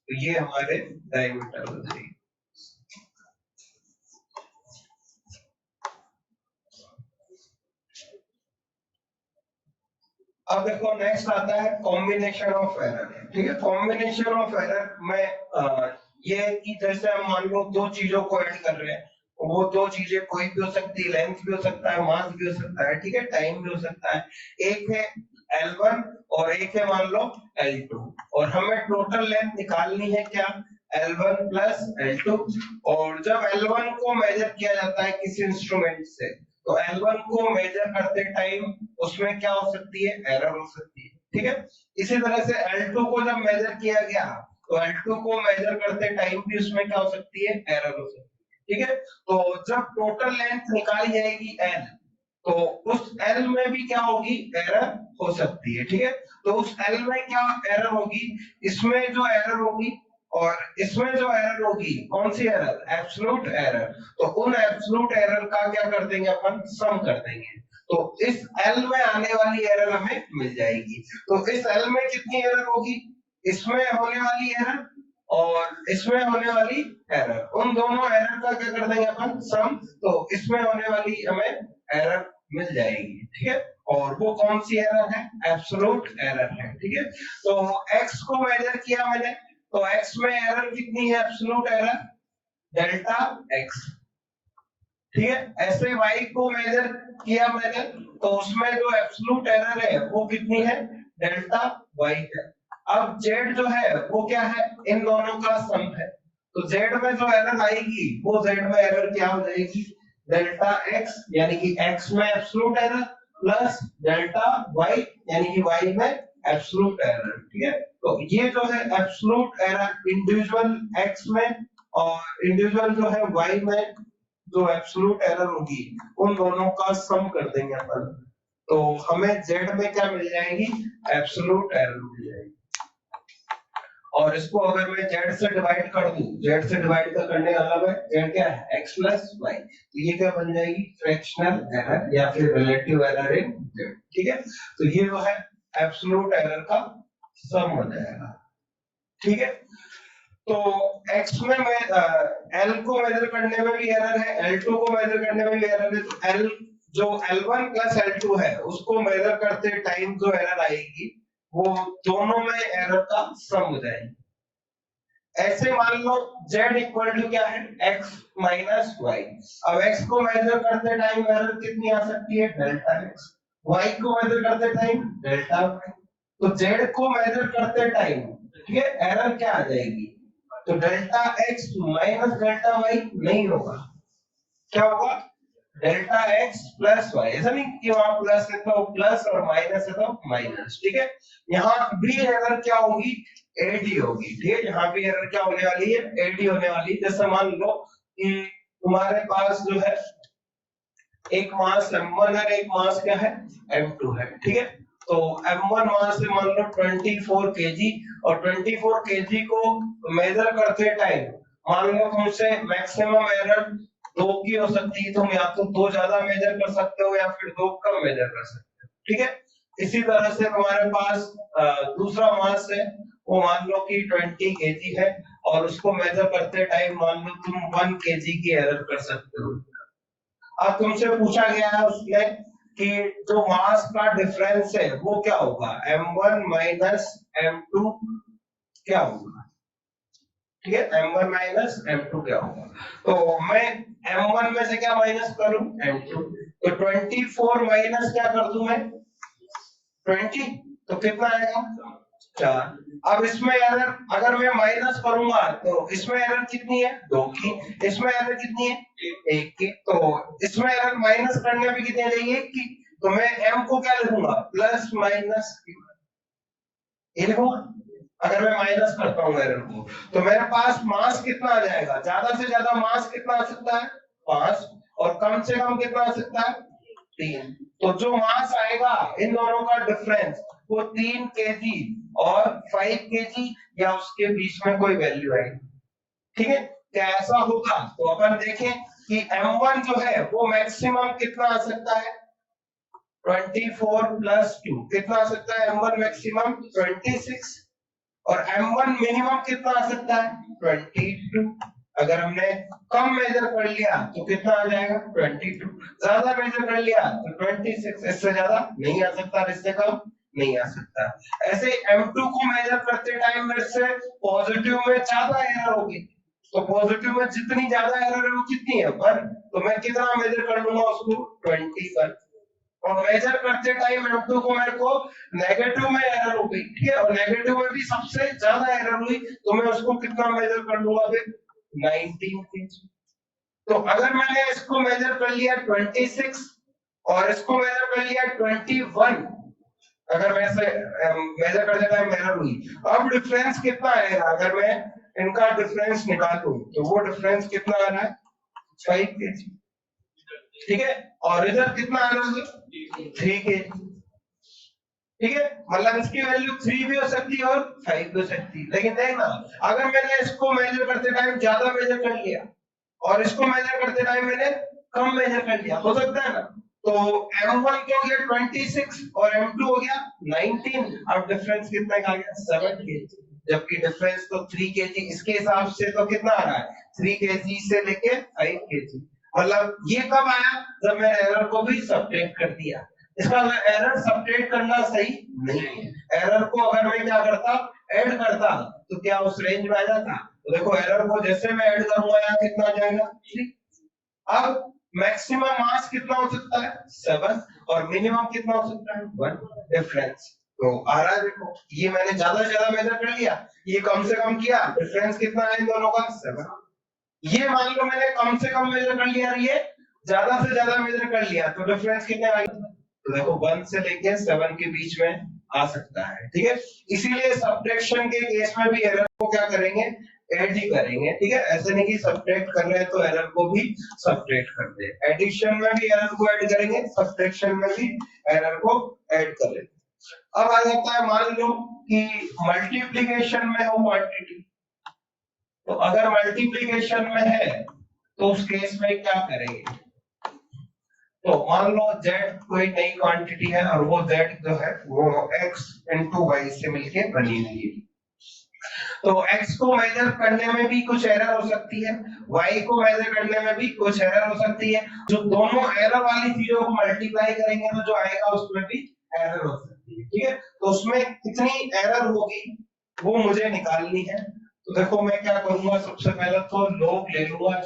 तो ये हमारे डायमीटर हो जाएगी। अब देखो नेक्स्ट आता है कॉम्बिनेशन ऑफ एरर, ठीक है। कॉम्बिनेशन ऑफ एरर में ये कि जैसे हम मान लो 2 चीजों को ऐड कर रहे हैं, वो 2 चीजें कोई भी हो सकती है, लेंथ भी हो सकता है, मास भी हो सकता है, ठीक है, टाइम भी हो सकता है। एक है L1 और एक है मान लो L2, और हमें टोटल लेंथ निकालनी है क्या L1 प्लस L2। और जब L1 को मेजर किया जाता है किसी इंस्ट्रूमेंट से, तो L1 को मेजर करते टाइम उसमें क्या हो सकती है एरर हो सकती है, ठीक है। इसी तरह से L2 को जब मेजर किया गया तो L2 को मेजर करते टाइम भी उसमें क्या हो सकती है एरर हो सकती है, ठीक है। तो जब टोटल लेंथ निकाली जाएगी L, तो उस L में भी क्या होगी एरर हो सकती है, ठीक है। तो उस L में क्या एरर होगी, इसमें जो एरर होगी और इसमें जो एरर होगी, कौन सी एरर एब्सोल्यूट एरर, तो उन एब्सोल्यूट एरर का क्या कर देंगे अपन सम कर देंगे। तो इस L में आने वाली एरर हमें मिल जाएगी। तो इस L में कितनी एरर होगी, इसमें होने वाली एरर और इसमें होने वाली एरर, उन दोनों एरर का क्या कर देंगे अपन सम, तो इसमें होने वाली हमें एरर मिल जाएगी, ठीक है। और वो कौन सी एरर है एब्सोल्यूट एरर है, ठीक है। तो x को मेजर किया मैंने, तो x में एरर कितनी है एब्सोल्यूट एरर डेल्टा x, ठीक है। ऐसे y को मेजर किया मैंने, तो उसमें जो एब्सोल्यूट एरर है वो कितनी है डेल्टा y है। अब z जो है वो क्या है इन दोनों का सम है, तो z में जो एरर आएगी वो z में एरर क्या हो जाएगी डेल्टा x, यानी कि x में absolute error plus delta y यानी कि y में एब्सोल्यूट एरर, ठीक है। तो ये जो है एब्सोल्यूट एरर इंडिविजुअल x में और इंडिविजुअल जो है y में जो एब्सोल्यूट एरर होगी उन दोनों का सम कर देंगे अपन, तो हमें z में क्या मिल जाएगी एब्सोल्यूट एरर मिल जाएगी। और इसको अगर मैं z से डिवाइड कर दूं, z से डिवाइड का करने का मतलब है z क्या है x प्लस y, तो ये क्या बन जाएगी फ्रैक्शनल एरर या फिर रिलेटिव एरर इन z, ठीक है। तो ये जो है एब्सोल्यूट एरर का सम हो जाएगा, ठीक है। तो x में मैं l को मेजर करने में भी एरर है, L2 को मेजर करने में भी एरर है, तो l जो L1 प्लस L2 है उसको मेजर करते टाइम जो एरर आएगी वो दोनों में एरर का सम हो जाएगी। ऐसे मान लो z इक्वल टू क्या है x माइनस y, अब x को मेजर करते टाइम एरर कितनी आ सकती है डेल्टा x, y को मेजर करते टाइम डेल्टा y, तो z को मेजर करते टाइम ठीक है एरर क्या आ जाएगी, तो delta x minus delta y नहीं होगा, क्या होगा डेल्टा x प्लस y, ऐसा नहीं कि वहां प्लस है तो प्लस और माइनस है तो माइनस, ठीक है। यहाँ भी एरर क्या होगी एडी होगी, ठीक है। यहाँ भी एरर क्या होने वाली है एडी होने वाली है। जैसे मान लो कि तुम्हारे पास जो है एक मास m1 है, एक मास क्या है m2 है, ठीक है। तो m1 मास से मान लो 24 kg और 24 kg को मेजर करते टाइम मान लो तुमसे मैक्सिमम एरर 2 की हो सकती है, तुम या तो 2 ज्यादा मेजर कर सकते हो या फिर 2 कम मेजर कर सकते हो, ठीक है। इसी तरह से तुम्हारे पास दूसरा मास है, वो मान लो कि 20 केजी है और उसको मेजर करते टाइम मान लो तुम 1 केजी की एरर कर सकते हो। अब तुमसे पूछा गया है उसमें कि जो मास का डिफरेंस है वो क्या होगा, m1 माइनस m2 क्या होगा, ठीक है, m1 माइनस m2 क्या होगा। तो मैं m1 में से क्या माइनस करूं, m2, तो 24 माइनस क्या कर दूं मैं 20, तो कितना आएगा 4। अब इसमें एरर अगर मैं माइनस करूंगा तो इसमें एरर कितनी है 2 की, इसमें एरर कितनी है 1 की, तो इसमें एरर माइनस करने में कितनी आ जाएगी 1 की, तो मैं m को क्या लिखूंगा प्लस माइनस ये लिखूंगा। अगर मैं माइनस करता हूँ एरर को तो मेरे पास मास कितना आ जाएगा, ज्यादा से ज्यादा मास कितना आ सकता है 5 और कम से कम कितना आ सकता है 3। तो जो मास आएगा इन दोनों का डिफरेंस वो 3 केजी और 5 केजी या उसके बीच में कोई वैल्यू आएगी, ठीक है। क्या ऐसा होगा, तो अपन देखें कि m1 जो है वो मैक्सिमम कितना आ सकता है 24 प्लस 2 कितना आ सकता है m1 मैक्सिमम 26 और m1 मिनिमम कितना आ सकता है 22। अगर हमने कम मेजर कर लिया तो कितना आ जाएगा 22, ज्यादा मेजर कर लिया तो 26, इससे ज्यादा नहीं आ सकता, इससे कम नहीं आ सकता। ऐसे m2 को मेजर करते टाइम मेरे से पॉजिटिव में ज्यादा एरर होगी, तो पॉजिटिव में जितनी ज्यादा एरर है वो कितनी है 1, तो मैं कितना मेजर कर लूंगा उसको 21 और मेजर करते टाइम m2 को मेरे को नेगेटिव में एरर हो गई, ठीक है, और नेगेटिव में भी सबसे ज्यादा एरर हुई तो मैं उसको कितना मेजर कर लूंगा फिर 19 केजी। तो अगर मैंने इसको मेजर कर लिया 26 और इसको मेजर कर लिया 21, अगर मैं से मेजर करते टाइम एरर हुई, अब डिफरेंस कितना आएगा अगर मैं इनका डिफरेंस निकालूं तो वो डिफरेंस कितना आ रहा है 5 केजी, ठीक है, और इधर कितना आ रहा है 3 केजी, ठीक है, मतलब इसकी वैल्यू 3 भी हो सकती है और 5 भी हो सकती है। लेकिन देखना अगर मैंने इसको मेजर करते टाइम ज्यादा मेजर कर लिया और इसको मेजर करते टाइम मैंने कम मेजर कर लिया, हो सकता है ना, तो m1 क्या हो गया 26 और m2 हो गया 19, अब डिफरेंस कितना आ गया 7 केजी, जबकि डिफरेंस तो 3 केजी, इसके हिसाब से तो कितना आ रहा है 3 केजी से लेके 5 केजी। मतलब ये कब आया जब मैंने एरर को भी सबट्रैक्ट कर दिया, इसका एरर सबट्रैक्ट करना सही नहीं है। एरर को अगर मैं क्या करता ऐड करता तो क्या उस रेंज में आ जाता, तो देखो एरर को जैसे मैं ऐड करूंगा यहाँ कितना आ जाएगा 3। अब मैक्सिमम मास कितना हो सकता है 7 और मिनिमम कितना हो सकता है 1, डिफरेंस तो आ रहा है, देखो ये मैंने ज्यादा से ज्यादा मेजर कर लिया, ये कम से कम किया, डिफरेंस कितना है इन दोनों का 7। ये मान लो मैंने कम से कम मेजर कर लिया, ये ज्यादा से ज्यादा मेजर कर लिया, तो डिफरेंस कितना आएगा, तो देखो 1 से लेके 7 के बीच में आ सकता है, ठीक है। इसीलिए सब्ट्रैक्शन के केस में भी एरर को क्या करेंगे ऐड ही करेंगे, ठीक है, ऐसे नहीं कि सब्ट्रैक्ट कर रहे हैं तो एरर को भी सब्ट्रैक्ट कर दे, एडिशन में भी एरर को ऐड करेंगे, सब्ट्रैक्शन में भी एरर को ऐड करेंगे। अब आ जाता है मान लो कि मल्टीप्लिकेशन में हो क्वांटिटी, तो अगर मल्टीप्लिकेशन में है तो उस केस में क्या करेंगे, तो मान लो z कोई नई क्वांटिटी है और वो z जो है वो x into y से मिलके बनी हुई है, तो x को मेजर करने में भी कुछ एरर हो सकती है, y को मेजर करने में भी कुछ एरर हो सकती है, जो दोनों एरर वाली चीजों को मल्टीप्लाई करेंगे तो जो आएगा उसमें भी एरर हो सकती है, ठीक है। तो उसमें कितनी एरर होगी वो मुझे निकालनी है, तो देखो मैं क्या करूंगा, सबसे पहले तो log ले लूंगा,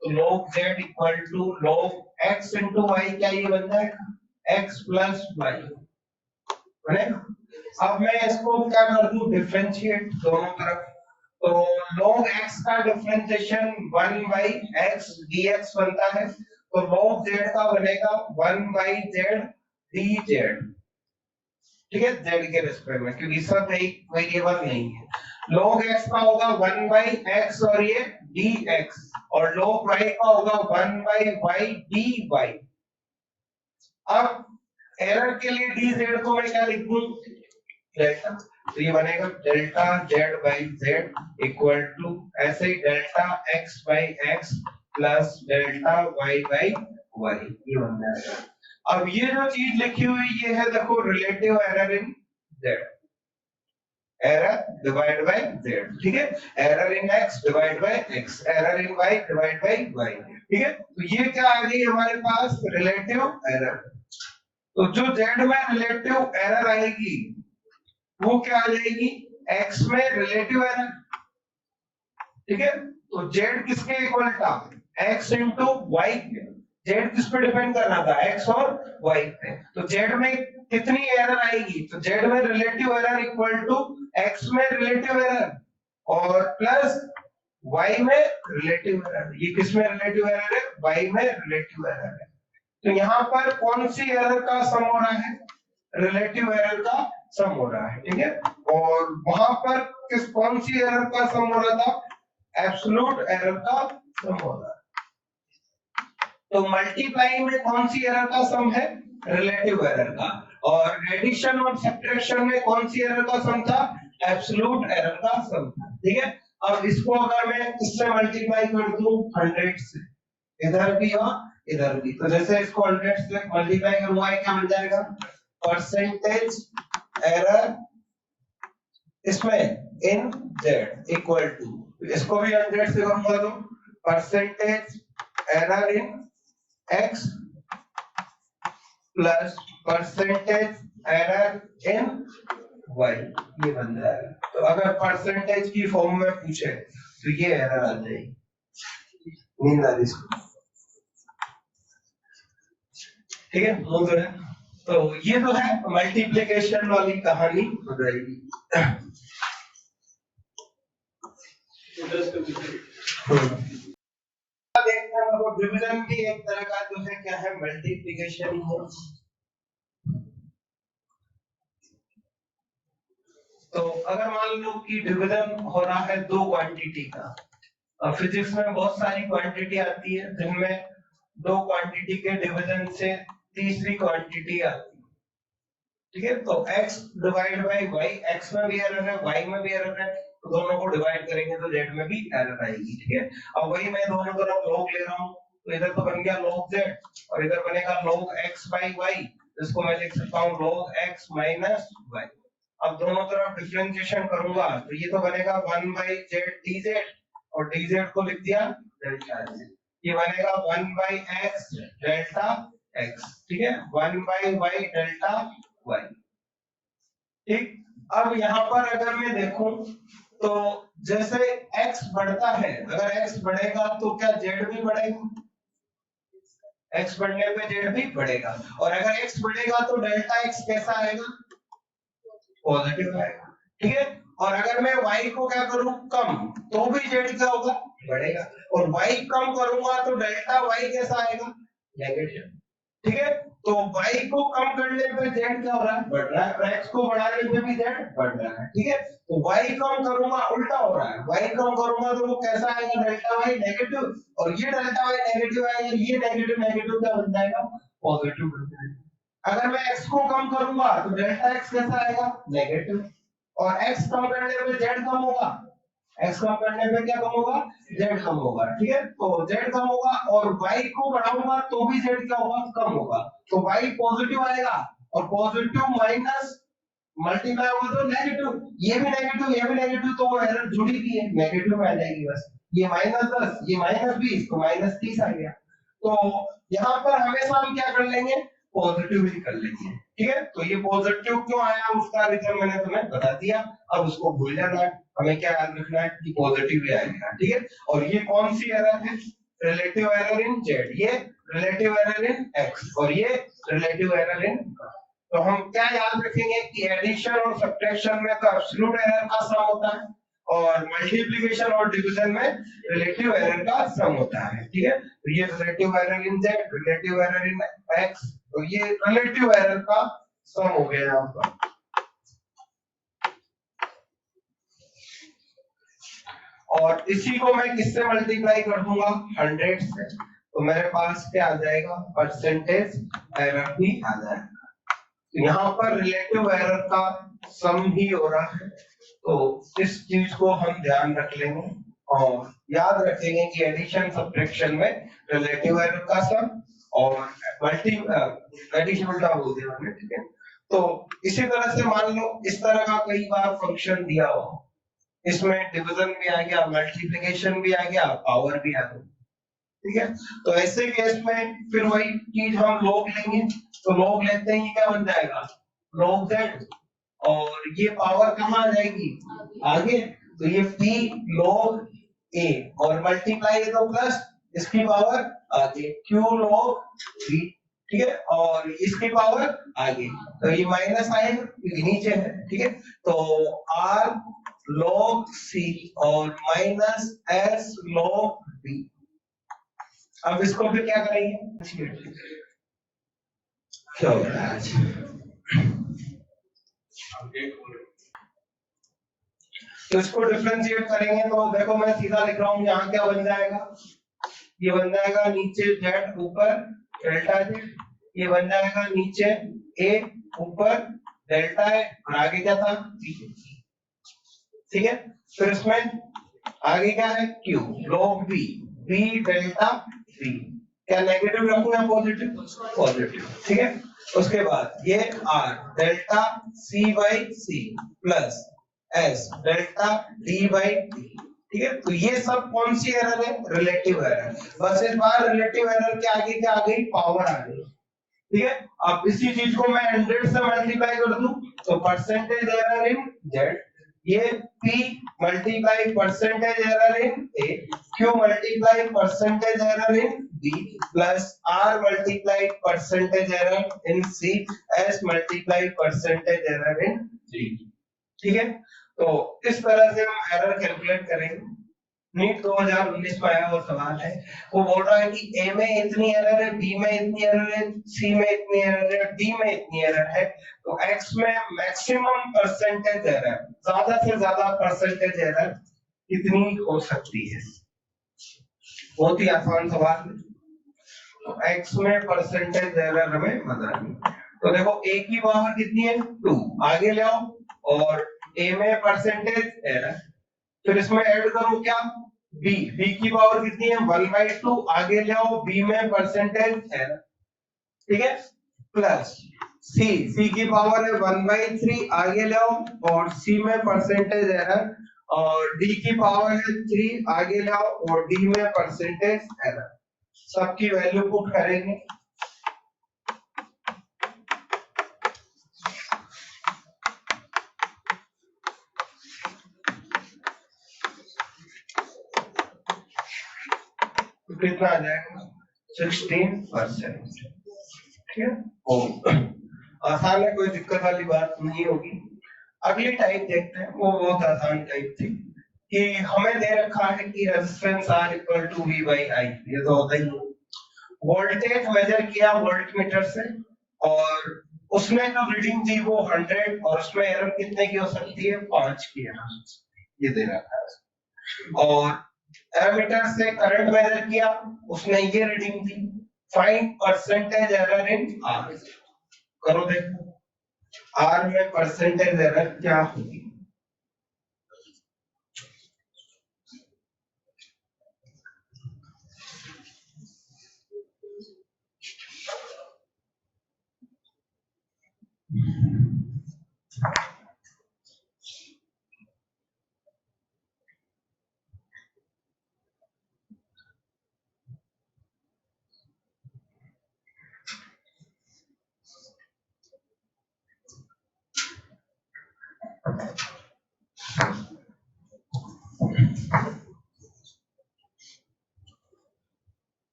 तो log z equal to log x into Y, क्या ये बन जाएगा x प्लस वाई बनेगा। अब मैं इसको क्या कर दूं डिफरेंशिएट दोनों तरफ, तो log x का डिफरेंशिएशन 1 बाई x dx बनता है, तो log z का बनेगा 1 बाई z dz, ठीक है, z के रिस्पेक्ट में, क्योंकि सब एक वेरिएबल नहीं है। log x का होगा 1 बाई x और ये dx, और log y का होगा 1 बाई y dy। अब एरर के लिए dz को मैं क्या लिख दूं डेल्टा, तो ये बनेगा delta z by z equal to ऐसे ही delta x by x plus delta y by y, ये बन जाएगा। अब ये जो चीज लिखी हुई ये है देखो relative error in z, error divide by z, ठीक है, error in x divide by x, error in y divide by y, ठीक है। तो ये क्या आ गई हमारे पास रिलेटिव एरर। तो जो z में रिलेटिव एरर आएगी वो क्या आ जाएगी, x में रिलेटिव एरर, ठीक है। तो z किसके इक्वल था, x इंटू वाई, z किस पे डिपेंड कर रहा था, x और y पे। तो z में कितनी एरर आएगी, तो z में relative error equal to x में रिलेटिव एरर और प्लस y में रिलेटिव एरर। ये किस में रिलेटिव एरर है, y में रिलेटिव एरर है। तो यहाँ पर कौन सी एरर का सम हो रहा है, रिलेटिव एरर का सम हो रहा है, ठीक है। और वहां पर किस कौन सी एरर का सम हो रहा था, एब्सोल्यूट एरर का सम हो रहा है। तो मल्टीप्लाई में कौन सी एरर का सम है, रिलेटिव एरर का, और एडिशन और सब्ट्रैक्शन में कौन सी एरर का सम था, एब्सोल्यूट एरर का सम था, ठीक है। अब इसको अगर मैं किससे मल्टीप्लाई कर दूं, 100 से, इधर भी और इधर भी। तो जैसे इसको 100 से मल्टीप्लाई करूंगा क्या मिल जाएगा, परसेंटेज एरर इसमें इन z इक्वल टू, इसको भी 100 से करूंगा तो परसेंटेज एरर इन x प्लस परसेंटेज एरर इन y, ये बन जाएगा। तो अगर परसेंटेज की फॉर्म में पूछे तो ये एरर आ जाएगी, नींद आ रही इसको, ठीक है। तो ये तो है मल्टीप्लिकेशन वाली कहानी हो जाएगी। देखते हैं वो डिवीजन भी एक तरह का जो है क्या है, मल्टीप्लिकेशन है। तो अगर मान लो कि डिवीजन हो रहा है दो क्वांटिटी का, फिजिक्स में बहुत सारी क्वांटिटी आती है जिनमें दो क्वांटिटी के डिवीजन से तीसरी क्वांटिटी आती है, ठीक है। तो x divide by y, x में भी एरर है y में भी एरर है, तो दोनों को डिवाइड करेंगे तो z में भी एरर आएगी, ठीक है। अब वही मैं दोनों तरफ log ले रहा हूँ, तो इधर तो बन गया log z और इधर बनेगा log x बाय y, इसको मैं लिख सकता हूँ log x माइनस y। अब दोनों तरफ डिफरेंशिएशन करूंगा तो ये तो बनेगा 1 बाय z dz और dz को लिख दिया डेल्टा z, ये बनेगा 1 बाय x डेल्टा x, ठीक है, 1 बाय y डेल्टा y, ठीक। अब यहाँ पर अगर मैं देखूं तो जैसे x बढ़ता है, अगर x बढ़ेगा तो क्या z भी बढ़ेगा, x बढ़ने पे z भी बढ़ेगा, और अगर x बढ़ेगा तो डेल्टा x कैसा आएगा, पॉजिटिव आएगा, ठीक है। और अगर मैं y को क्या करूं कम, तो भी z क्या होगा, बढ़ेगा, और y कम करूंगा तो डेल्टा y कैसा आएगा, नेगेटिव, ठीक है। तो y को कम करने पे z क्या हो रहा है, बढ़ रहा है, और x को बढ़ाने पे भी z बढ़ रहा है, ठीक है। तो y कम करूंगा उल्टा हो रहा है, y कम करूंगा तो वो कैसा आएगा, डेल्टा y नेगेटिव, और ये डेल्टा y नेगेटिव आएगा, ये नेगेटिव नेगेटिव क्या बन जाएगा, पॉजिटिव बन जाएगा। अगर मैं x को कम करूंगा तो डेल्टा x कैसा आएगा, नेगेटिव, और x कम करने पे z कम होगा, x कम करने पे क्या कम होगा, z कम होगा, ठीक है। तो z कम होगा और y को बढ़ाऊंगा तो भी z क्या होगा, कम होगा, तो y पॉजिटिव आएगा, और पॉजिटिव माइनस मल्टीप्लाई होगा तो नेगेटिव, ये भी नेगेटिव ये भी नेगेटिव, तो वो एरर जुड़ी भी है, नेगेटिव में आ जाएगी बस, ये -10 ये -20 तो -30 आ गया। तो यहाँ पर हमेशा हम क्या कर लेंगे, पॉजिटिव ही कर लेंगे, ठीक है। तो ये पॉजिटिव क्यों आया उसका रीजन मैंने तुम्हें बता दिया, अब उसको भूल जाना है, हमें क्या याद रखना है कि पॉजिटिव ही आएगा, ठीक है। और ये कौन सी एरर है, रिलेटिव एरर इन z, ये रिलेटिव एरर इन x, और ये रिलेटिव एरर इन, तो हम क्या याद रखेंगे कि एडिशन और सब्ट्रैक्शन में तो एब्सोल्यूट एरर का सम होता है, और मल्टीप्लिकेशन और डिवीजन में रिलेटिव एरर का सम होता है, ठीक है। तो ये relative error in z, relative error in x, तो ये रिलेटिव एरर का सम हो गया यहाँ पर। और इसी को मैं किससे मल्टीप्लाई कर दूंगा, 100 से, तो मेरे पास क्या आ जाएगा, परसेंटेज एरर भी आ जाएगा। तो यहाँ पर रिलेटिव एरर का सम ही हो रहा है, तो इस चीज को हम ध्यान रख लेंगे और याद रखेंगे कि एडिशन सब्ट्रैक्शन में रिलेटिव एरर का सम और मल्टी एडिशन उल्टा बोल दिया मैंने, ठीक है। तो इसी तरह से मान लो इस तरह का कई बार फंक्शन दिया हो, इसमें डिवीजन भी आ गया, मल्टीप्लिकेशन भी आ गया, पावर भी आ गया, ठीक है। तो ऐसे केस में फिर वही चीज हम लोग लेंगे, तो लोग लेते ही क्या बन जाएगा, लोग z, और ये पावर कहाँ आ जाएगी, आगे। तो ये p log a और मल्टीप्लाई तो प्लस इसकी पावर आगे q log v, ठीक है, और इसकी पावर आगे। तो ये माइनस साइन नीचे है, ठीक है। तो r log c और माइनस s log v। अब इसको फिर क्या करेंगे, क्या हो रहा है आज, तो इसको डिफरेंशिएट करेंगे तो देखो मैं सीधा लिख रहा हूं, यहाँ क्या बन जाएगा, ये बन जाएगा नीचे z ऊपर डेल्टा z, ये बन जाएगा नीचे a ऊपर डेल्टा है और आगे क्या था b, ठीक है। फिर इसमें आगे क्या है q log b, b delta b, क्या नेगेटिव रखूं या पॉजिटिव, पॉजिटिव, ठीक है। उसके बाद ये r delta c by c plus s delta d by d, ठीक है। तो ये सब कौन सी एरर है, रिलेटिव एरर। बस इस बार रिलेटिव एरर के आगे क्या आ गई, पावर आ गई, ठीक है। अब इसी चीज को मैं 100 से मल्टीप्लाई कर दूं तो परसेंटेज एरर इन z, ये p multiply percentage error in a, q multiply percentage error in b plus r multiply percentage error in c, s multiply percentage error in d, ठीक है। तो इस तरह से हम एरर कैलकुलेट करेंगे। नीट 2019 में आया और सवाल है, वो बोल रहा है कि ए में इतनी एरर है, बी में इतनी एरर है, सी में इतनी एरर है, डी में इतनी एरर है, तो एक्स में मैक्सिमम परसेंटेज एरर, ज्यादा से ज्यादा परसेंटेज एरर कितनी हो सकती है। बहुत ही आसान सवाल है। तो एक्स में परसेंटेज एरर हमें बतानी, तो देखो ए की पावर कितनी है 2, आगे ले आओ, और ए में परसेंटेज एरर, फिर इसमें ऐड करो क्या बी की पावर कितनी है 1/2, आगे ले आओ बी में परसेंटेज एरर, ठीक है, प्लस सी की पावर है 1/3, आगे ले आओ और सी में परसेंटेज एरर, और डी की पावर है 3, आगे ले आओ और डी में परसेंटेज एरर, सबकी वैल्यू पुट करेंगे। तो कितना आ जाएगा 16%, ठीक है। आसान है, कोई दिक्कत वाली बात नहीं होगी। अगली टाइप देखते हैं, वो बहुत आसान टाइप थी कि हमें दे रखा है कि resistance R equal to V by I, ये तो होता ही है। वोल्टेज मेजर किया वोल्टमीटर से और उसमें जो रीडिंग थी वो 100, और उसमें एरर कितने की हो सकती है 5 की एरर, ये दे रखा है। और एमीटर से करंट मेजर किया, उसने ये रीडिंग दी, फाइंड परसेंटेज एरर इन R, करो देखो R में परसेंटेज एरर क्या होगी।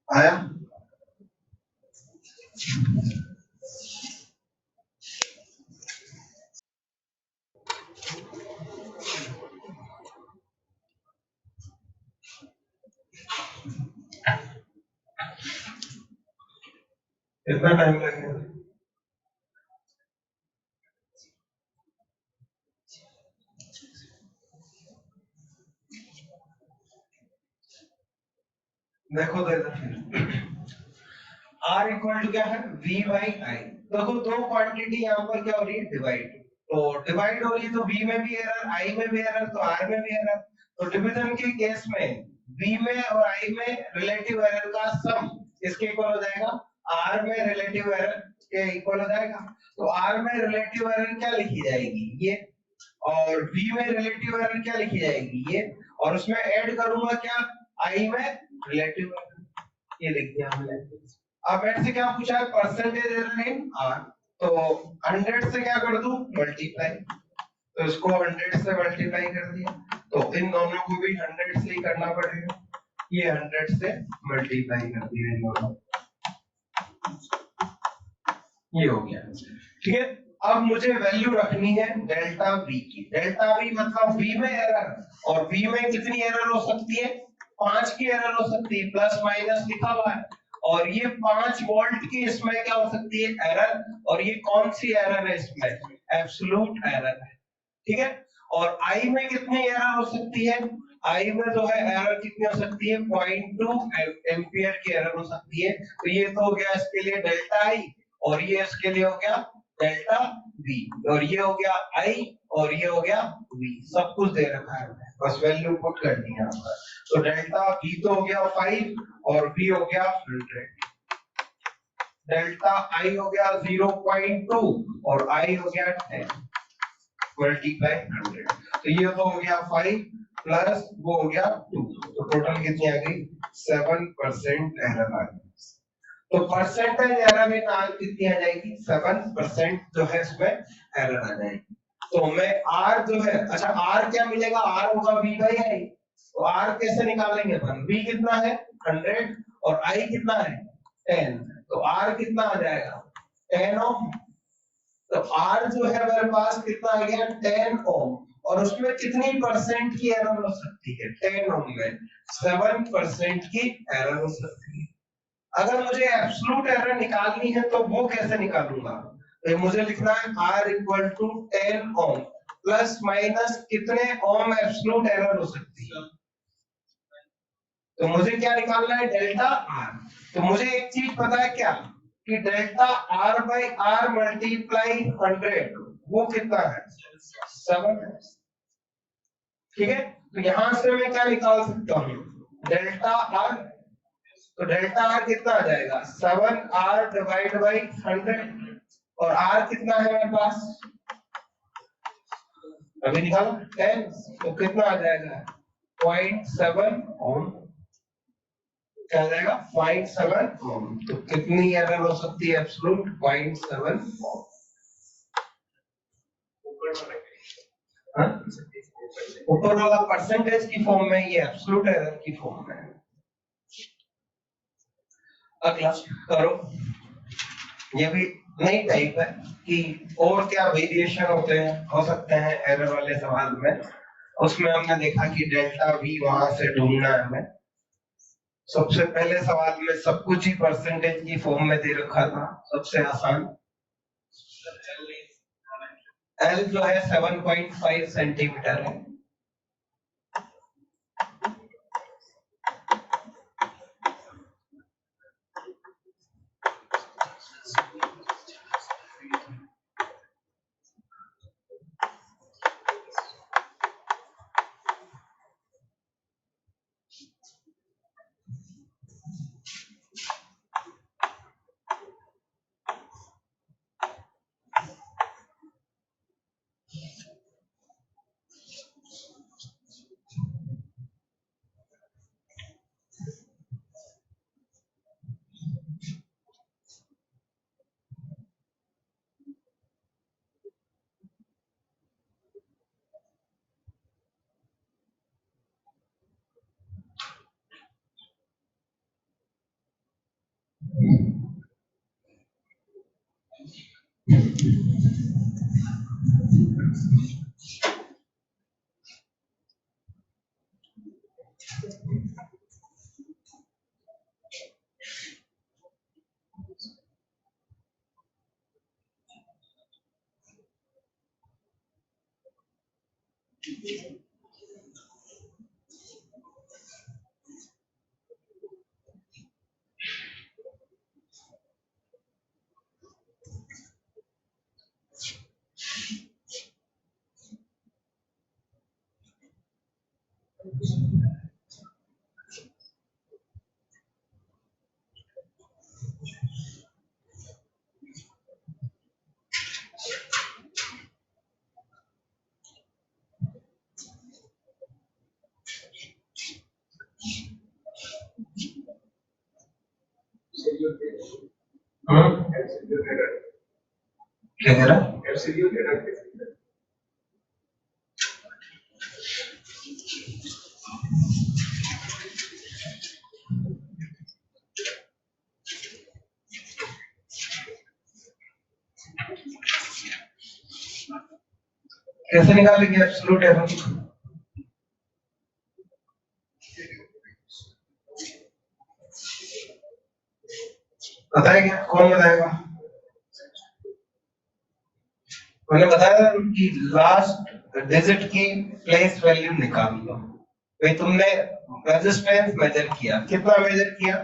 आया कितना टाइम लगेगा? देखो आर इक्वल टू क्या है, v बाई आई। देखो दो क्वांटिटी यहाँ पर क्या हो रही है, डिवाइड। तो डिवाइड हो रही है तो v में भी एरर, i में भी एरर, तो r में भी एरर। तो डिवीजन के केस में v में और i में रिलेटिव एरर का सम इसके इक्वल हो जाएगा, r में रिलेटिव एरर के इक्वल हो जाएगा। तो r में रिलेटिव एरर क्या लिखी जाएगी, ये, और v में रिलेटिव एरर क्या लिखी जाएगी, ये, और उसमें ऐड करूंगा क्या, i में रिलेटिव एरर, ये लिख दिया हमने। अब मेरे से क्या पूछा है, परसेंटेज एरर इन आर। तो 100 से क्या कर दूं, मल्टीप्लाई। तो इसको 100 से मल्टीप्लाई कर दिया, तो इन दोनों को भी 100 से ही करना पड़ेगा। ये 100 से मल्टीप्लाई कर दिया इन दोनों, ये हो गया। ठीक है, अब मुझे वैल्यू रखनी है डेल्टा वी की। डेल्टा वी मतलब वी में एरर, और वी में कितनी एरर हो सकती है, 5 की एरर हो सकती है, प्लस माइनस लिखा हुआ है। और ये 5 वोल्ट की इसमें क्या हो सकती है, एरर। और ये कौन सी एरर है, इसमें एब्सोल्यूट एरर है। ठीक है, और आई में कितनी एरर हो सकती है, आई में जो है एरर कितनी हो सकती है, 0.2 एम्पियर की एरर हो सकती है। तो ये तो हो गया इसके लिए डेल्टा आई, और ये इसके लिए हो गया डेल्टा वी, और ये हो गया आई, और ये हो गया वी। सब कुछ दे रखा है, बस वैल्यू पुट करनी है यहाँ पर। तो डेल्टा वी तो हो गया 5, और वी हो गया 100। डेल्टा आई हो गया 0.2, और आई हो गया 10 मल्टीप्लाई 100। तो ये तो हो गया 5 प्लस वो हो गया 2, तो टोटल कितनी आ गई, 7% एरर आ गई। तो परसेंटेज एरर में कितनी आ जाएगी, 7% जो है इसमें एरर आ जाएगी। तो मैं r जो है, अच्छा r क्या मिलेगा, r होगा v बाई आई। तो r कैसे निकालेंगे अपन, v कितना है 100, और i कितना है 10, तो r कितना आ जाएगा 10 ओम। तो r जो है मेरे पास कितना आ गया 10 ओम, और उसमें कितनी परसेंट की एरर हो सकती है, 10 ओम में 7% की एरर हो सकती है। अगर मुझे एब्सोल्यूट एरर निकालनी है तो वो कैसे निकालूंगा, तो मुझे लिखना है R equal to 10 ohm plus minus कितने ओम एब्सोल्यूट एरर हो सकती है। तो मुझे क्या निकालना है, डेल्टा R। तो मुझे एक चीज पता है क्या, कि delta R by R multiply 100 वो कितना है, 7 है। ठीक है, तो यहां से मैं क्या निकाल सकता हूँ, डेल्टा R। तो डेल्टा आर कितना आ जाएगा, 7r डिवाइड बाई 100, और r कितना है मेरे पास, अभी निकालो 10, तो कितना आ जाएगा 0.7 ओम, क्या आ जाएगा 0.7 ओम। तो कितनी एरर हो सकती है, एब्सोल्यूट 0.7 ओम। ऊपर वाला परसेंटेज की फॉर्म में, ये एब्सोल्यूट एरर की फॉर्म में। अगला करो, ये भी नई टाइप है कि और क्या वेरिएशन होते हैं, हो सकते हैं एरर वाले सवाल में। उसमें हमने देखा कि डेल्टा वी वहां से ढूंढना है हमें। सबसे पहले सवाल में सब कुछ ही परसेंटेज की फॉर्म में दे रखा था, सबसे आसान। एल जो है 7.5 सेंटीमीटर है। क्या कह रहा? कैसे निकालेंगे एब्सोल्यूट एरर? बताएंगे, कौन बताएगा? मैंने बताया कि लास्ट डिजिट की प्लेस वैल्यू निकाल लो। भाई तुमने रेजिस्टेंस मेजर किया, कितना मेजर किया?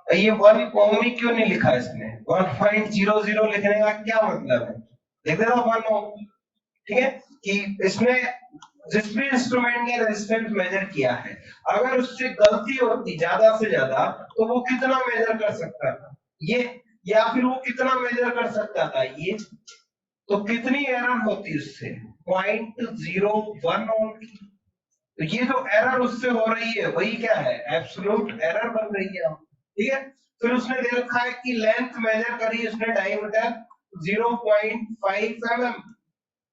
ये 1 ओम ही क्यों नहीं लिखा इसने? 1.00 लिखने का क्या मतलब है? लिख देना 1 ओम, ठीक है? कि इसमें जिस भी इंस्ट्रूमेंट ने रेजिस्टेंस मेजर किया है, अगर उससे गलती होती ज्यादा से ज्यादा तो वो कितना मेजर कर सकता था? ये, या फिर वो कितना मेजर कर सकता था? ये, तो कितनी एरर होती उससे? 0.01 ओम की। तो ये जो एरर उससे हो रही है वही क्या है? एब्सोल्यूट एरर बन रही है, ठीक है? फिर उसने दे रखा है कि लेंथ मेजर करी उसने डायमीटर 0.5 mm।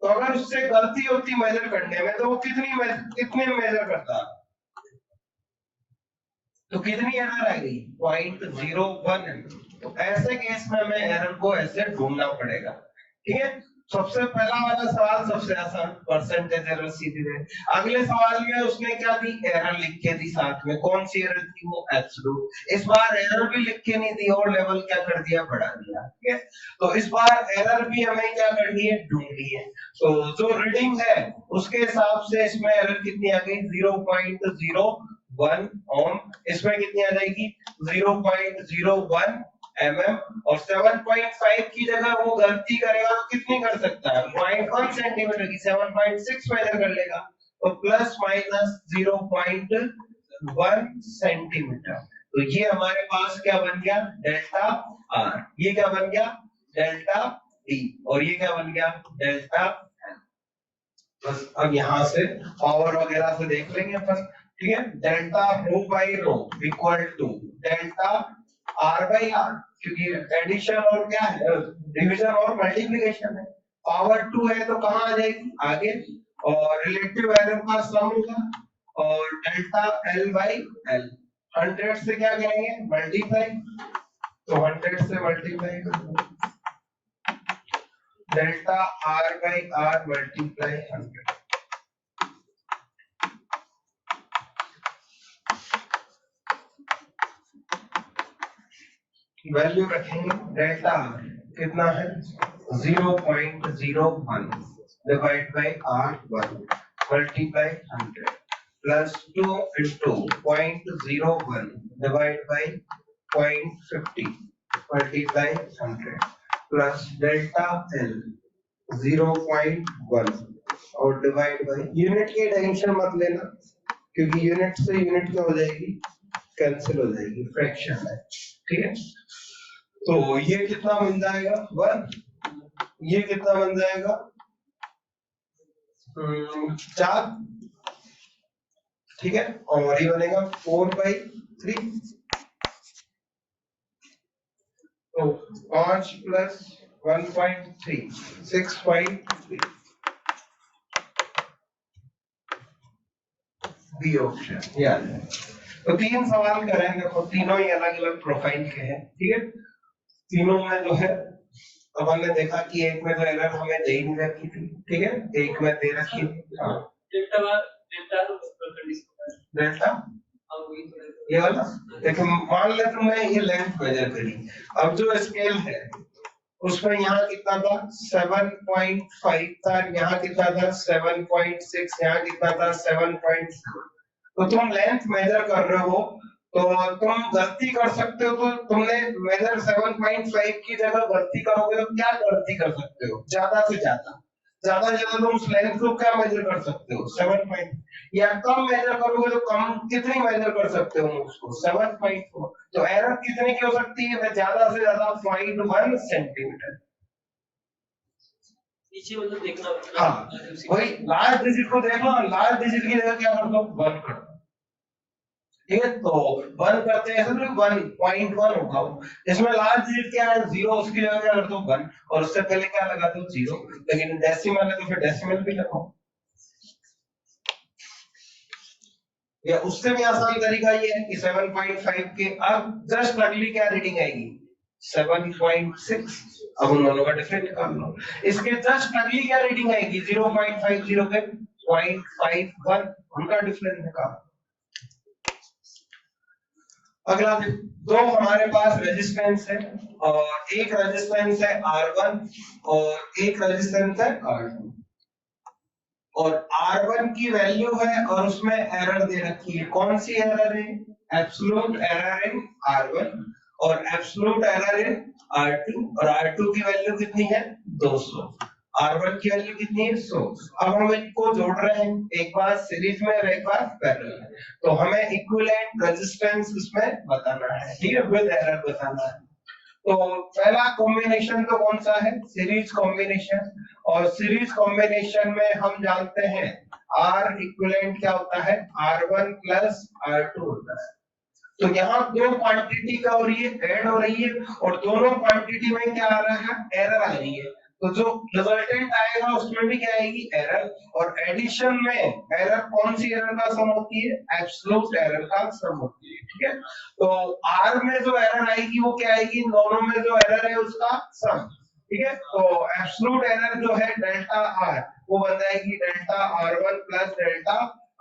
तो अगर उससे गलती होती मेजर करने में तो वो कितने मेजर करता? तो कितनी एरर आ गई? 0.01 mm। तो ऐसे केस में हमें एरर को ऐसे ढूंढना पड़ेगा, ठीक है? सबसे पहला वाला सवाल सबसे आसान, परसेंटेज एरर सीधी है। अगले सवाल में उसने क्या दी? एरर लिख के दी साथ में। कौन सी एरर थी? वो एब्सोल्यूट। इस बार एरर भी लिख के नहीं दी और लेवल क्या कर दिया? बढ़ा दिया, ठीक है? तो इस बार एरर भी हमें क्या करनी है? ढूंढनी है। तो जो रीडिंग है उसके हिसाब से इसमें एरर कितनी आ गई? 0.01 ओम। इसमें कितनी आ जाएगी? 0.01 mm। और 7.5 की जगह वो गलती करेगा तो कितनी कर सकता है? 0.1 सेंटीमीटर की 7.6 मेजर कर लेगा, तो प्लस माइनस 0.1 सेंटीमीटर। तो ये हमारे पास क्या बन गया? Delta R. ये क्या बन गया? Delta T. और ये क्या बन गया? Delta L. बस अब यहां से पावर वगैरह से देख लेंगे अपन, ठीक है? Delta rho by rho equal to delta R by R, क्योंकि एडिशन और क्या है? डिवीजन और मल्टीप्लिकेशन है। पावर 2 है तो कहां आ जाएगी? आगे। और रिलेटिव एरर का सम होगा, और डेल्टा एल बाई एल। 100 से क्या करेंगे? मल्टीप्लाई। तो 100 से मल्टीप्लाई करो, delta R by R multiply 100। Value रखेंगे डेल्टा आर कितना है? 0.01 divide by R1 multiply 100 plus 2 into 0.01 divide by 0.50 multiply 100 plus delta L 0.1 और डिवाइड बाई, यूनिट की टेंशन मत लेना क्योंकि यूनिट से यूनिट क्या हो जाएगी? कैंसिल हो जाएगी, फ्रैक्शन है, ठीक है? तो ये कितना बन जाएगा? 1। ये कितना बन जाएगा? 4, ठीक है? और ये बनेगा 4/3। तो 5 प्लस 1.3 6.3 बी ऑप्शन। याद है? तो 3 सवाल करेंगे, देखो तीनों ही अलग अलग प्रोफाइल के हैं, ठीक है? तीनों में जो है अपन ने देखा कि एक में तो एरर हमें दे ही नहीं रखी थी, ठीक है, एक में दे रखी थी। हाँ डेल्टा ये वाला देखो, मान ले तुमने ये लेंथ मेजर करी, अब जो स्केल है उसमें यहाँ कितना था 7.5 था, यहाँ कितना था 7.6, यहाँ कितना था 7.7। तो तुम लेंथ मेजर कर रहे हो तो तुम गलती कर सकते हो, तो तुमने मेजर 7.5 की जगह गलती करोगे तो क्या गलती कर सकते हो, ज्यादा से ज्यादा तुम उस लेंथ को क्या मेजर कर सकते हो 7. या कम मेजर करोगे तो कम कितनी मेजर कर सकते हो उसको 7.4। तो एरर कितने की हो सकती है, ज्यादा से ज्यादा 0.1 सेंटीमीटर। पीछे मतलब देखना, हाँ वही लास्ट डिजिट को देख लो, लास्ट डिजिट की जगह क्या कर दो 1 कर दो, ठीक है। तो 1 करते हैं तो 1.1 होगा, इसमें लास्ट डिजिट क्या है 0, उसकी जगह क्या कर दो 1, और उससे पहले क्या लगा दो 0, लेकिन डेसिमल है तो फिर डेसिमल भी लगाओ। या उससे भी आसान तरीका ये है कि 7.5 के अब जस्ट अगली क्या रीडिंग आएगी 7.6, अब उन दोनों का डिफरेंस निकाल लो। इसके जस्ट अगली क्या रीडिंग आएगी 0.50 के 0.51, उनका डिफरेंस निकालो। अगला दो हमारे पास रेजिस्टेंस है, और एक रेजिस्टेंस है R1 और एक रेजिस्टेंस है R2, और R1 की वैल्यू है और उसमें एरर दे रखी है, कौन सी एरर है, एब्सोल्यूट एरर इन R1 और एब्सोल्यूट एरर इन R2, और R2 की वैल्यू कितनी है 200, R1 की वैल्यू कितनी है 100। अब हम इनको जोड़ रहे हैं, एक बार सीरीज में और एक बार पैरेलल में, तो हमें इक्विवेलेंट रेजिस्टेंस इसमें बताना है, ठीक है, विद एरर बताना है। तो पहला कॉम्बिनेशन तो कौन सा है सीरीज कॉम्बिनेशन, और सीरीज कॉम्बिनेशन में हम जानते हैं R इक्विवेलेंट क्या होता है R1 प्लस R2 होता है। तो यहाँ दो क्वांटिटी का हो रही है ऐड हो रही है, और दोनों क्वांटिटी में क्या आ रहा है एरर आ रही है, तो जो रिजल्टेंट आएगा उसमें भी क्या आएगी एरर, और एडिशन में एरर कौन सी एरर का सम होती है एब्सोल्यूट एरर का सम होती है, ठीक है। तो R में जो एरर आएगी वो क्या आएगी, दोनों में जो एरर है उसका सम, ठीक है। तो एब्सोल्यूट एरर जो है डेल्टा R वो बन जाएगी delta R1 plus delta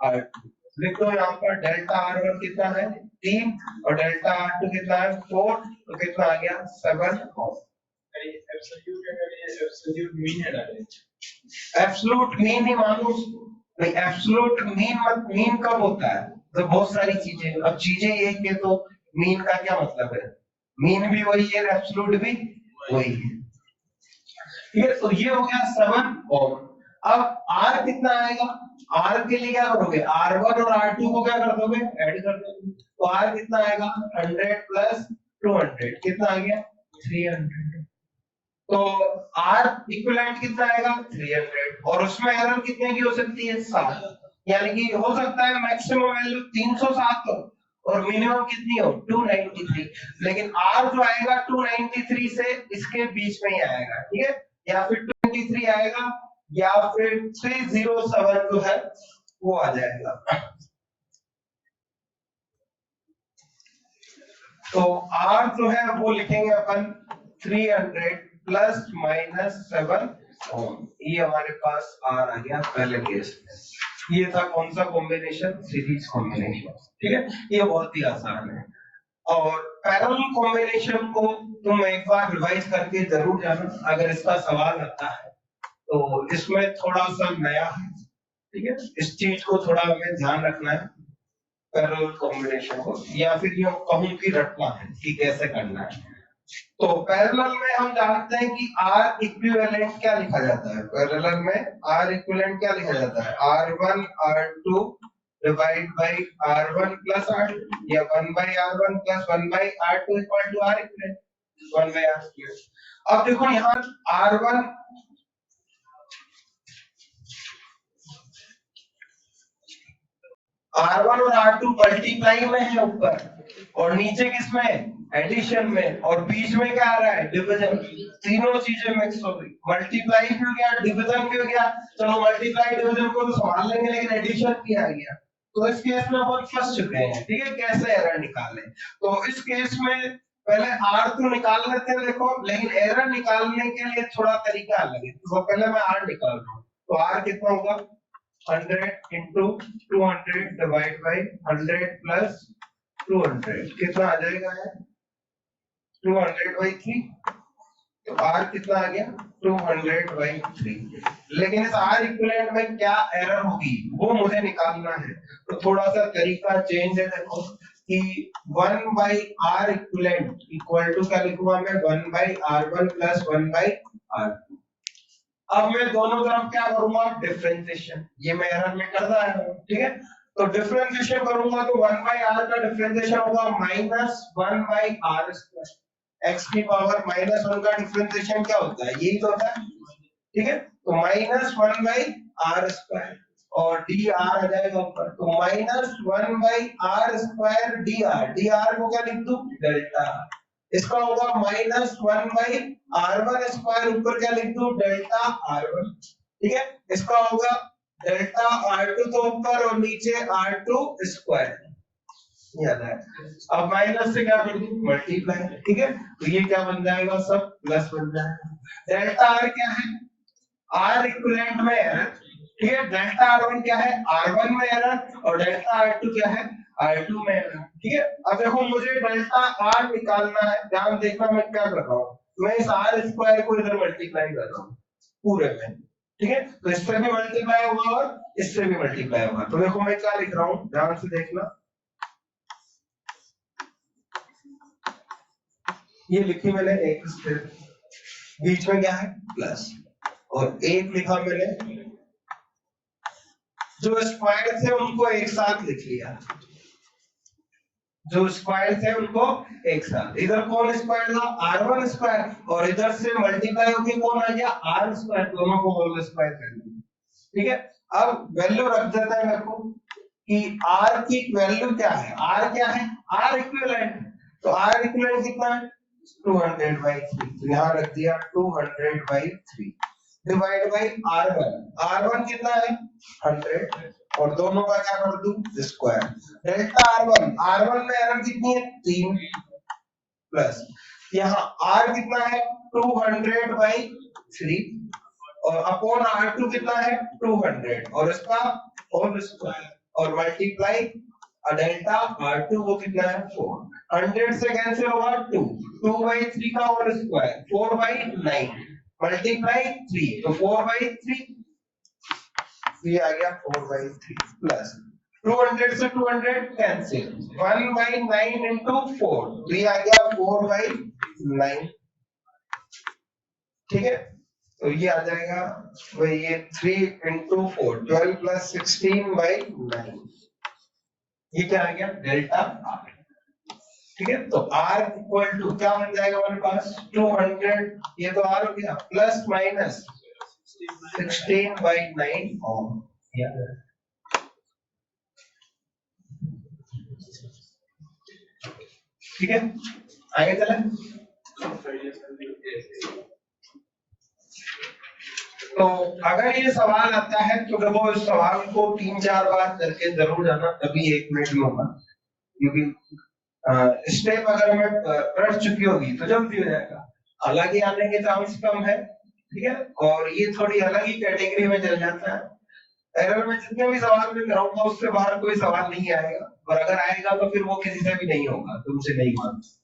R2। लिख दो यहाँ पर डेल्टा R1 कितना है 3 और डेल्टा R2 कितना है 4, तो कितना आ गया 7। एब्सोल्यूट मीन ही मानो भाई, एब्सोल्यूट मीन मत, मीन कब होता है तो बहुत सारी चीजें, अब चीजें एक है तो मीन का क्या मतलब है, मीन भी वही है एब्सोल्यूट भी वही है, ठीक है। तो ये हो गया 7 ओम। अब R कितना आएगा, R के लिए क्या करोगे R1 और R2 को क्या कर दोगे ऐड कर दोगे, तो R कितना आएगा 100 प्लस 200 कितना आ गया 300, तो R इक्विवेलेंट कितना आएगा 300, और उसमें एरर कितने की हो सकती है 7, यानी कि हो सकता है मैक्सिमम वैल्यू 307 हो और मिनिमम कितनी हो 293, लेकिन R जो आएगा 293 से इसके बीच में ही आएगा, ठीक है, या फिर 23 आएगा या फिर 307 जो है वो आ जाएगा। तो R जो है वो लिखेंगे अपन 300 प्लस माइनस 7 ओम, ये हमारे पास R आ गया पहले केस में। ये था कौन सा कॉम्बिनेशन सीरीज कॉम्बिनेशन, ठीक है, ये बहुत ही आसान है। और पैरेलल कॉम्बिनेशन को तुम एक बार रिवाइज करके जरूर जाना, अगर इसका सवाल आता है तो इसमें थोड़ा सा नया है, ठीक है, इस चीज को थोड़ा हमें ध्यान रखना है पैरेलल कॉम्बिनेशन को, या फिर यूं कहूं कि रटना है कि कैसे करना है। तो पैरेलल में हम जानते हैं कि R इक्विवेलेंट क्या लिखा जाता है, पैरेलल में R इक्विवेलेंट क्या लिखा जाता है R1 R2 divide by R1 plus R2, या 1 by R1 plus 1 by R2 equal to R equivalent 1 by R2। अब देखो यहाँ R1 R1 और R2 मल्टीप्लाई में है ऊपर, और नीचे किसमें एडिशन में, और बीच में क्या आ रहा है डिवीजन, तीनों चीजें मिक्स हो गई, मल्टीप्लाई भी हो गया डिवीजन भी हो गया, चलो मल्टीप्लाई डिवीजन को तो संभाल लेंगे लेकिन एडिशन भी आ गया, तो इस केस में अपन फंस चुके हैं, ठीक है, कैसे एरर निकालें। तो इस केस में पहले R तो निकाल लेते हैं देखो, लेकिन एरर निकालने के लिए थोड़ा तरीका अलग है। तो पहले मैं R निकाल रहा हूँ, तो R कितना होगा 100 into 200 डिवाइड बाई 100 प्लस 200 कितना आ जाएगा है 200/3। तो R कितना आ गया 200/3। लेकिन इस R इक्विवेलेंट में क्या एरर होगी वो मुझे निकालना है। तो थोड़ा सा तरीका चेंज है देखो कि 1/R इक्विवेलेंट इक्वल टू क्या लिखूंगा मैं 1/R1 प्लस 1/R2। अब मैं दोनों तरफ क्या करूंगा डिफरेंशिएशन, ये मैं एरर में करता है ठीक है। तो डिफरेंशिएशन करूंगा तो 1/R का डिफरेंशिएशन होगा -1/R²। x की पावर -1 का डिफरेंशिएशन क्या होता है यही तो होता है ठीक है। तो -1/R² और dr आ जाएगा ऊपर, तो -1/R² dr को क्या लिख दूं डेल्टा। इसका होगा -1/R1² ऊपर क्या लिख दूं डेल्टा R1 ठीक है। इसका होगा डेल्टा R2 तो ऊपर और नीचे R2²। याद है। अब माइनस से क्या कर दूं मल्टीप्लाई ठीक है। तो ये क्या बन जाएगा सब प्लस बन जाएगा। डेल्टा R क्या है R इक्विवेलेंट में एरर ठीक है। डेल्टा R1 क्या है R1 में एरर और डेल्टा R2 क्या है R2 में एरर ठीक है। अब देखो मुझे डेल्टा R निकालना है, ध्यान देखना मैं क्या कर रहा हूँ, मैं इस R² को इधर मल्टीप्लाई कर रहा हूँ पूरे में ठीक है। तो इससे भी मल्टीप्लाई होगा और इससे भी मल्टीप्लाई होगा। तो देखो मैं क्या लिख रहा हूँ ध्यान से देखना, ये लिखी मैंने एक बीच में क्या है प्लस और एक लिखा मैंने, जो स्क्वायर थे उनको एक साथ लिख लिया, जो स्क्वायर थे उनको एक साथ। इधर कौन स्क्वायर था R1² और इधर से मल्टीप्लाई होके कौन आ गया R², दोनों को होल स्क्वायर कर दिया ठीक है। अब वैल्यू रख देते हैं मेरे को कि R की वैल्यू क्या है, R क्या है R इक्विवेलेंट। तो R इक्विवेलेंट कितना है 200/3, तो यहाँ रख दिया 200/3 डिवाइड बाई R1 कितना है 100 और दोनों का क्या कर दूं स्क्वायर। डेल्टा R1 में एरर कितनी है 3 प्लस यहाँ R कितना है 200/3 और अपॉन R2 कितना है 200 और इसका होल स्क्वायर और मल्टीप्लाई डेल्टा R2 वो कितना है 4। 100 से कैंसिल होगा 2/3 का होल स्क्वायर 4/9 मल्टीप्लाई 3 तो 4/3 ये आ गया 4/3 प्लस 200 से 200 कैंसिल 1/9 into 4 तो ये आ गया 4/9 ठीक है। तो ये आ जाएगा भाई ये 3 into 4 12 plus 16/9 ये क्या आ गया डेल्टा R ठीक है। तो R इक्वल टू क्या बन जाएगा हमारे पास 200, ये तो R हो गया प्लस माइनस 16/9 ओम ठीक है। आगे चले तो अगर ये सवाल आता है तो देखो इस सवाल को 3-4 बार करके जरूर जाना, तभी 1 मिनट में होगा, क्योंकि स्टेप अगर हमें रट चुकी होगी तो जल्दी हो जाएगा। हालांकि आने के चांस कम है ठीक है, और ये थोड़ी अलग ही कैटेगरी में चल जाता है। एरर में जितने भी सवाल मैं कराऊंगा उससे बाहर कोई सवाल नहीं आएगा, और अगर आएगा तो फिर वो किसी से भी नहीं होगा, तुमसे नहीं मानता।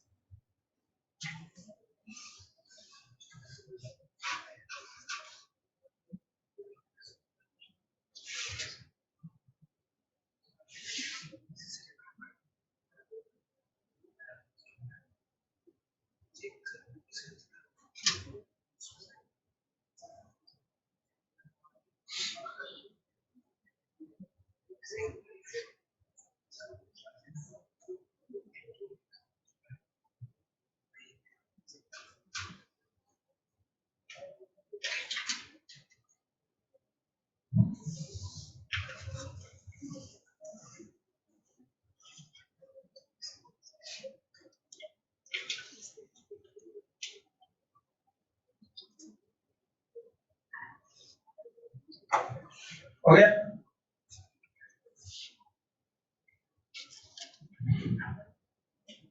हो गया।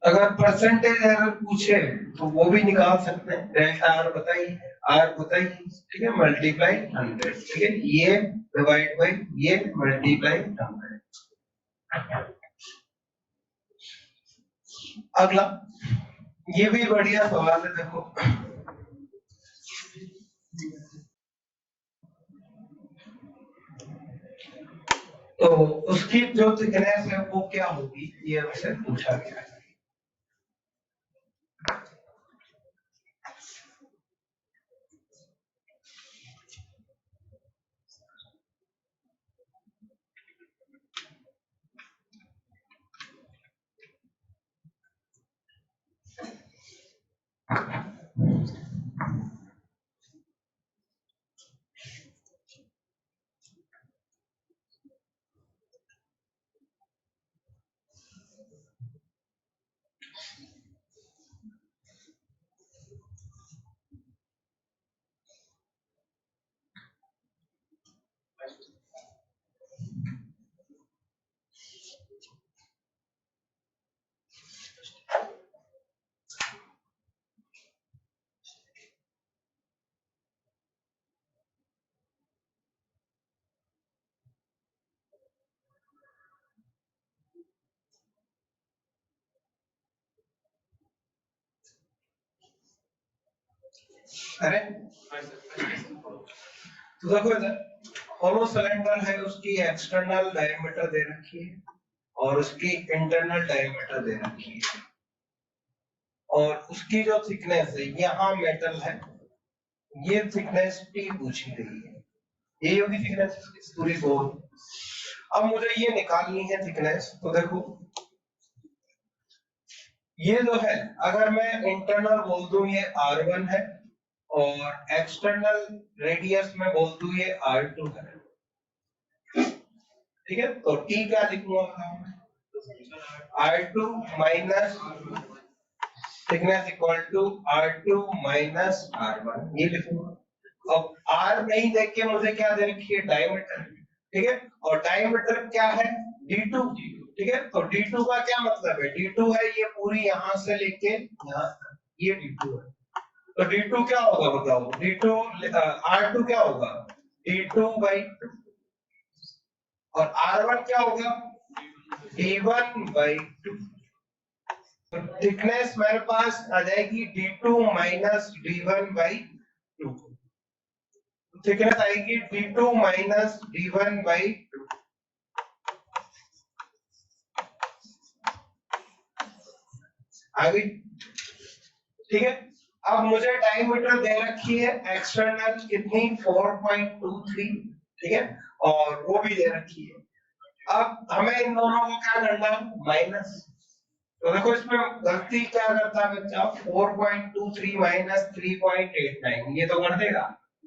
अगर परसेंटेज एरर पूछे तो वो भी निकाल सकते हैं। डेल्टा आर बताइए, आर बताइए, ठीक है, मल्टीप्लाई 100, ठीक है, ये डिवाइड बाई ये मल्टीप्लाई 100। अगला, ये भी बढ़िया सवाल है, देखो। तो उसकी जो थिकनेस है वो क्या होगी, ये हमसे पूछा गया है। अरे तो देखो इधर होलो सिलेंडर है, उसकी एक्सटर्नल डायमीटर दे रखी है और उसकी इंटरनल डायमीटर दे रखी है, और उसकी जो थिकनेस है, यहाँ मेटल है, ये थिकनेस टी पूछी गई है, ये होगी थिकनेस पूरी गोल। अब मुझे ये निकालनी है थिकनेस। तो देखो ये जो है, अगर मैं इंटरनल बोल दूं ये R1 है और एक्सटर्नल रेडियस में बोल दूं ये R2 है, ठीक है, तो T क्या लिखूंगा, R2 minus thickness equal to R2 minus R1, ये लिखूंगा। अब R नहीं देख के मुझे क्या दे रखी है, डायमीटर, ठीक है, और डायमीटर क्या है, D2, ठीक है, तो D2 का क्या मतलब है, D2 है ये पूरी यहां से लेके यहाँ तक, ये D2 है। तो D2 क्या होगा बताओ, D2 R2 क्या होगा, D2 बाई 2, और R1 क्या होगा, D1 बाई 2। थिकनेस मेरे पास आ जाएगी D2 minus D1 by 2, thickness आएगी D2 माइनस D1 बाई 2। आ गई, ठीक है। अब मुझे डायमीटर दे रखी है एक्सटर्नल कितनी, 4.23, ठीक है, और वो भी दे रखी है। अब हमें इन दोनों को क्या करना है, माइनस। तो देखो इसमें गलती क्या करता है बच्चा, 4.23 माइनस 3.89, ये तो कर देगा,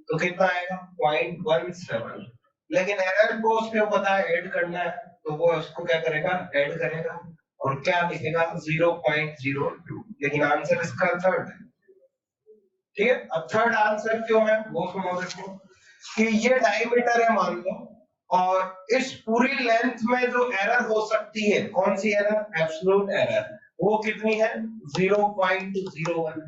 तो कितना आएगा 0.17, लेकिन एरर को उसके पता है ऐड करना है, तो वो उसको क्या करेगा, ऐड करेगा और क्या लिखेगा 0.02, लेकिन आंसर इसका थर्ड है, ठीक है। अब थर्ड आंसर क्यों है वो सुनो, देखो कि ये डायमीटर है मान लो, और इस पूरी लेंथ में जो एरर हो सकती है, कौन सी एरर, एब्सोल्यूट एरर, वो कितनी है 0.01,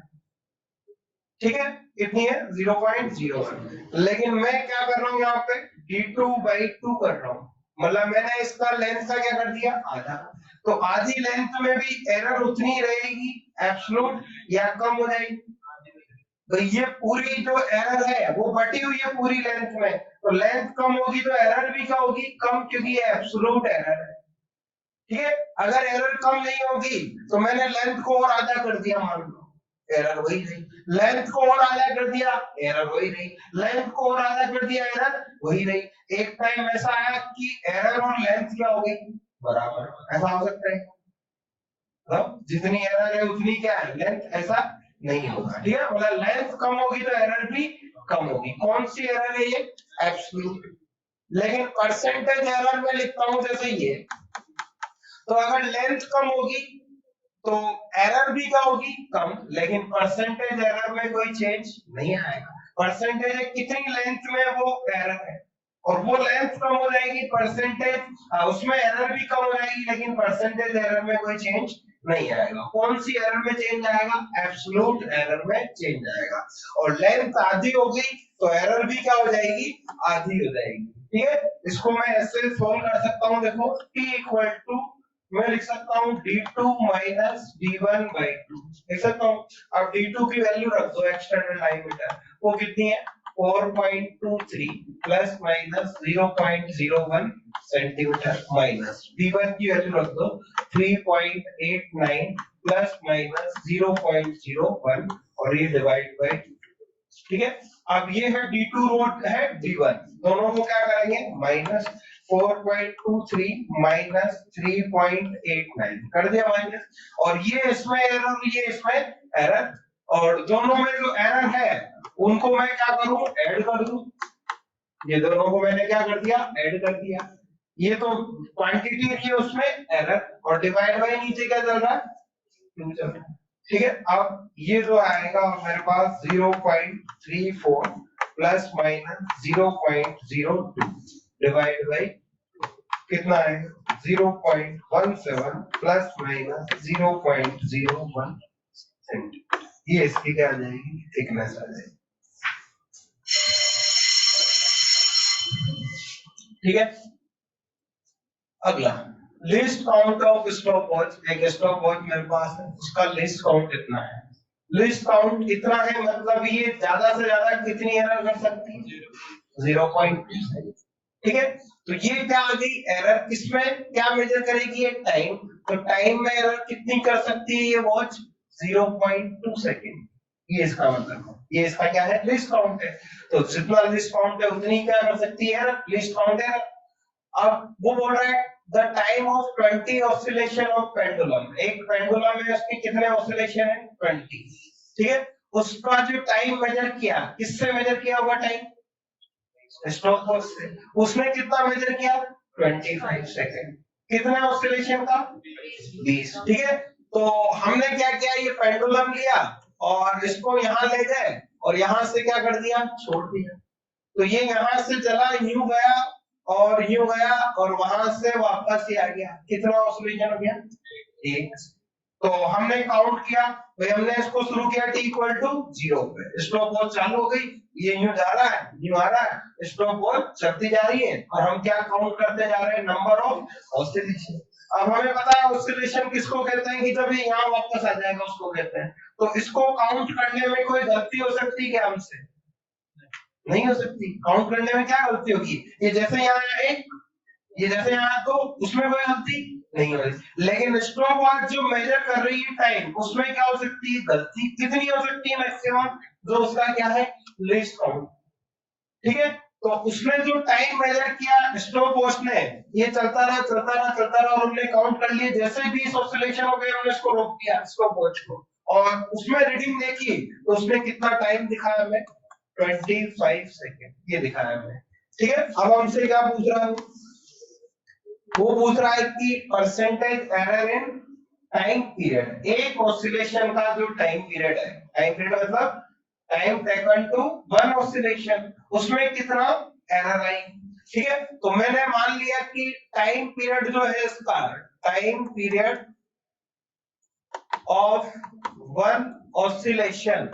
ठीक है, कितनी है 0.01, लेकिन मैं क्या कर रहा हूं यहाँ पे D2 बाई 2 कर रहा हूं, मतलब मैंने इसका लेंथ का क्या कर दिया, आधा, तो आधी लेंथ में भी एरर उतनी रहेगी एब्सोल्यूट या कम हो जाएगी, तो ये पूरी जो एरर है वो बटी हुई है पूरी लेंथ में, तो लेंथ कम होगी तो एरर भी क्या होगी, कम, क्योंकि ये एब्सोल्यूट एरर है, ठीक है। अगर एरर कम नहीं होगी तो मैंने लेंथ को और आधा कर दिया मान लो, एरर वही रही, लेंथ को और आधा कर दिया, एरर वही रही, लेंथ को और आधा कर दिया, एरर वही रही। एक टाइम ऐसा आया कि एरर और लेंथ क्या हो गई, बराबर, ऐसा हो सकता है, मतलब जितनी एरर है उतनी क्या है लेंथ, ऐसा नहीं होगा, ठीक है, मतलब लेंथ कम होगी तो एरर भी कम होगी। कौन सी एरर है ये, एब्सोल्यूट। लेकिन परसेंटेज एरर में लिखता हूं जैसे ये, तो अगर लेंथ कम होगी तो एरर भी क्या होगी, कम, लेकिन परसेंटेज एरर में कोई चेंज नहीं आएगा। परसेंटेज कितनी लेंथ में वो एरर है, और वो लेंथ कम हो जाएगी, परसेंटेज उसमें एरर भी कम हो जाएगी, लेकिन परसेंटेज एरर में कोई चेंज नहीं आएगा। कौन सी एरर में चेंज आएगा? एब्सोल्यूट एरर में चेंज आएगा। और लेंथ आधी हो गई तो एरर भी क्या हो जाएगी? आधी हो जाएगी। ठीक है, इसको मैं ऐसे सोल्व कर सकता हूँ। देखो t इक्वल टू मैं लिख सकता हूँ d2 माइनस d1 बाई 2 लिख सकता हूँ। अब d2 की वैल्यू रख दो एक्सटर्नल डायमीटर, वो कितनी है? 4.23 plus minus 0.01 centimetre minus d1 की वैल्यू रख दो 3.89 प्लस माइनस 0.01 और ये डिवाइड बाय। ठीक है, अब ये है d2 रोड है d1, दोनों को क्या करेंगे? माइनस 4.23 माइनस 3.89 कर दिया माइनस, और ये इसमें एरर, ये इसमें एरर, और दोनों में जो एरर है उनको मैं क्या करूं? ऐड कर दूं। ये दोनों को मैंने क्या कर दिया? ऐड कर दिया। ये तो क्वांटिटी है, उसमें एरर, और डिवाइड बाय नीचे क्या चल रहा है? 2 चल रहा है। ठीक है, अब ये जो आएगा मेरे पास 0.34 प्लस माइनस 0.02 डिवाइड बाई कितना आएगा? 0.17 प्लस माइनस 0.01 सेंटीमीटर। ये इसकी क्या आ जाएगी? थिकनेस आ जाएगी। ठीक है, अगला list count of stop watch. एक स्टॉप वॉच मेरे पास है, उसका लिस्ट काउंट इतना है। लिस्ट काउंट इतना है मतलब ये ज्यादा से ज्यादा कितनी एरर कर सकती है? 0.2। ठीक है, तो ये क्या आ गई एरर? किसमें क्या मेजर करेगी? ये टाइम। तो टाइम में एरर कितनी कर सकती है ये वॉच? 0.2 सेकेंड। ये इसका मतलब है, ये इसका क्या है? लिस्ट काउंट है। तो जितना लिस्ट काउंट है उतनी क्या कर सकती है एरर? लिस्ट काउंट है। अब वो बोल रहा है the time of 20 oscillation of pendulum. एक पेंडुलम में उसके कितने ऑसिलेशन है? 20। ठीक है, उसका जो टाइम मेजर किया, किससे मेजर किया होगा टाइम? स्टॉप वॉच से। उसने कितना मेजर किया? 25 सेकेंड। कितने ऑसिलेशन का? 20। ठीक है, तो हमने क्या किया? ये पेंडुलम लिया और इसको यहाँ ले गए और यहाँ से क्या कर दिया? छोड़ दिया। तो ये यहाँ से चला, यूं गया और यूं गया और वहां से वापस ही आ गया। कितना ऑसिलेशन हो गया? 1। तो हमने काउंट किया, भाई हमने इसको शुरू किया t इक्वल टू 0 पे, स्टॉप वॉच चालू हो गई, ये यूं जा रहा है, यूं आ रहा है, स्टॉप वॉच चलती जा रही है, और हम क्या काउंट करते जा रहे हैं? Number of oscillation. अब हमें पता है ऑसिलेशन किसको कहते हैं कि जब ये यहाँ वापस आ जाएगा उसको कहते हैं। तो इसको काउंट करने में कोई गलती हो सकती है क्या हमसे? नहीं हो सकती। काउंट करने में क्या गलती होगी? ये जैसे यहाँ आया 1, ये जैसे यहाँ तो उसमें कोई गलती नहीं हो रही। लेकिन स्टॉप वॉच जो मेजर कर रही है टाइम, उसमें क्या हो सकती है? गलती। कितनी हो सकती है? मैक्सिमम, जो उसका क्या है? List count. ठीक है, तो उसने जो टाइम मेजर किया स्टॉप वॉच ने, ये चलता रहा चलता रहा चलता रहा और हमने काउंट कर लिए। जैसे 20 ऑसिलेशन हो गए हमने इसको रोक दिया, स्टॉप वॉच को, और उसमें रीडिंग देखी तो उसने कितना टाइम दिखाया हमें? 25 सेकेंड, ये दिखाया हमें। ठीक है, अब हमसे क्या पूछ रहा है? वो पूछ रहा है कि percentage error in time period. एक ऑसिलेशन का जो टाइम पीरियड है, टाइम पीरियड मतलब time taken to one oscillation, उसमें कितना एरर आई। ठीक है, तो मैंने मान लिया कि टाइम पीरियड जो है इसका, time period of one oscillation,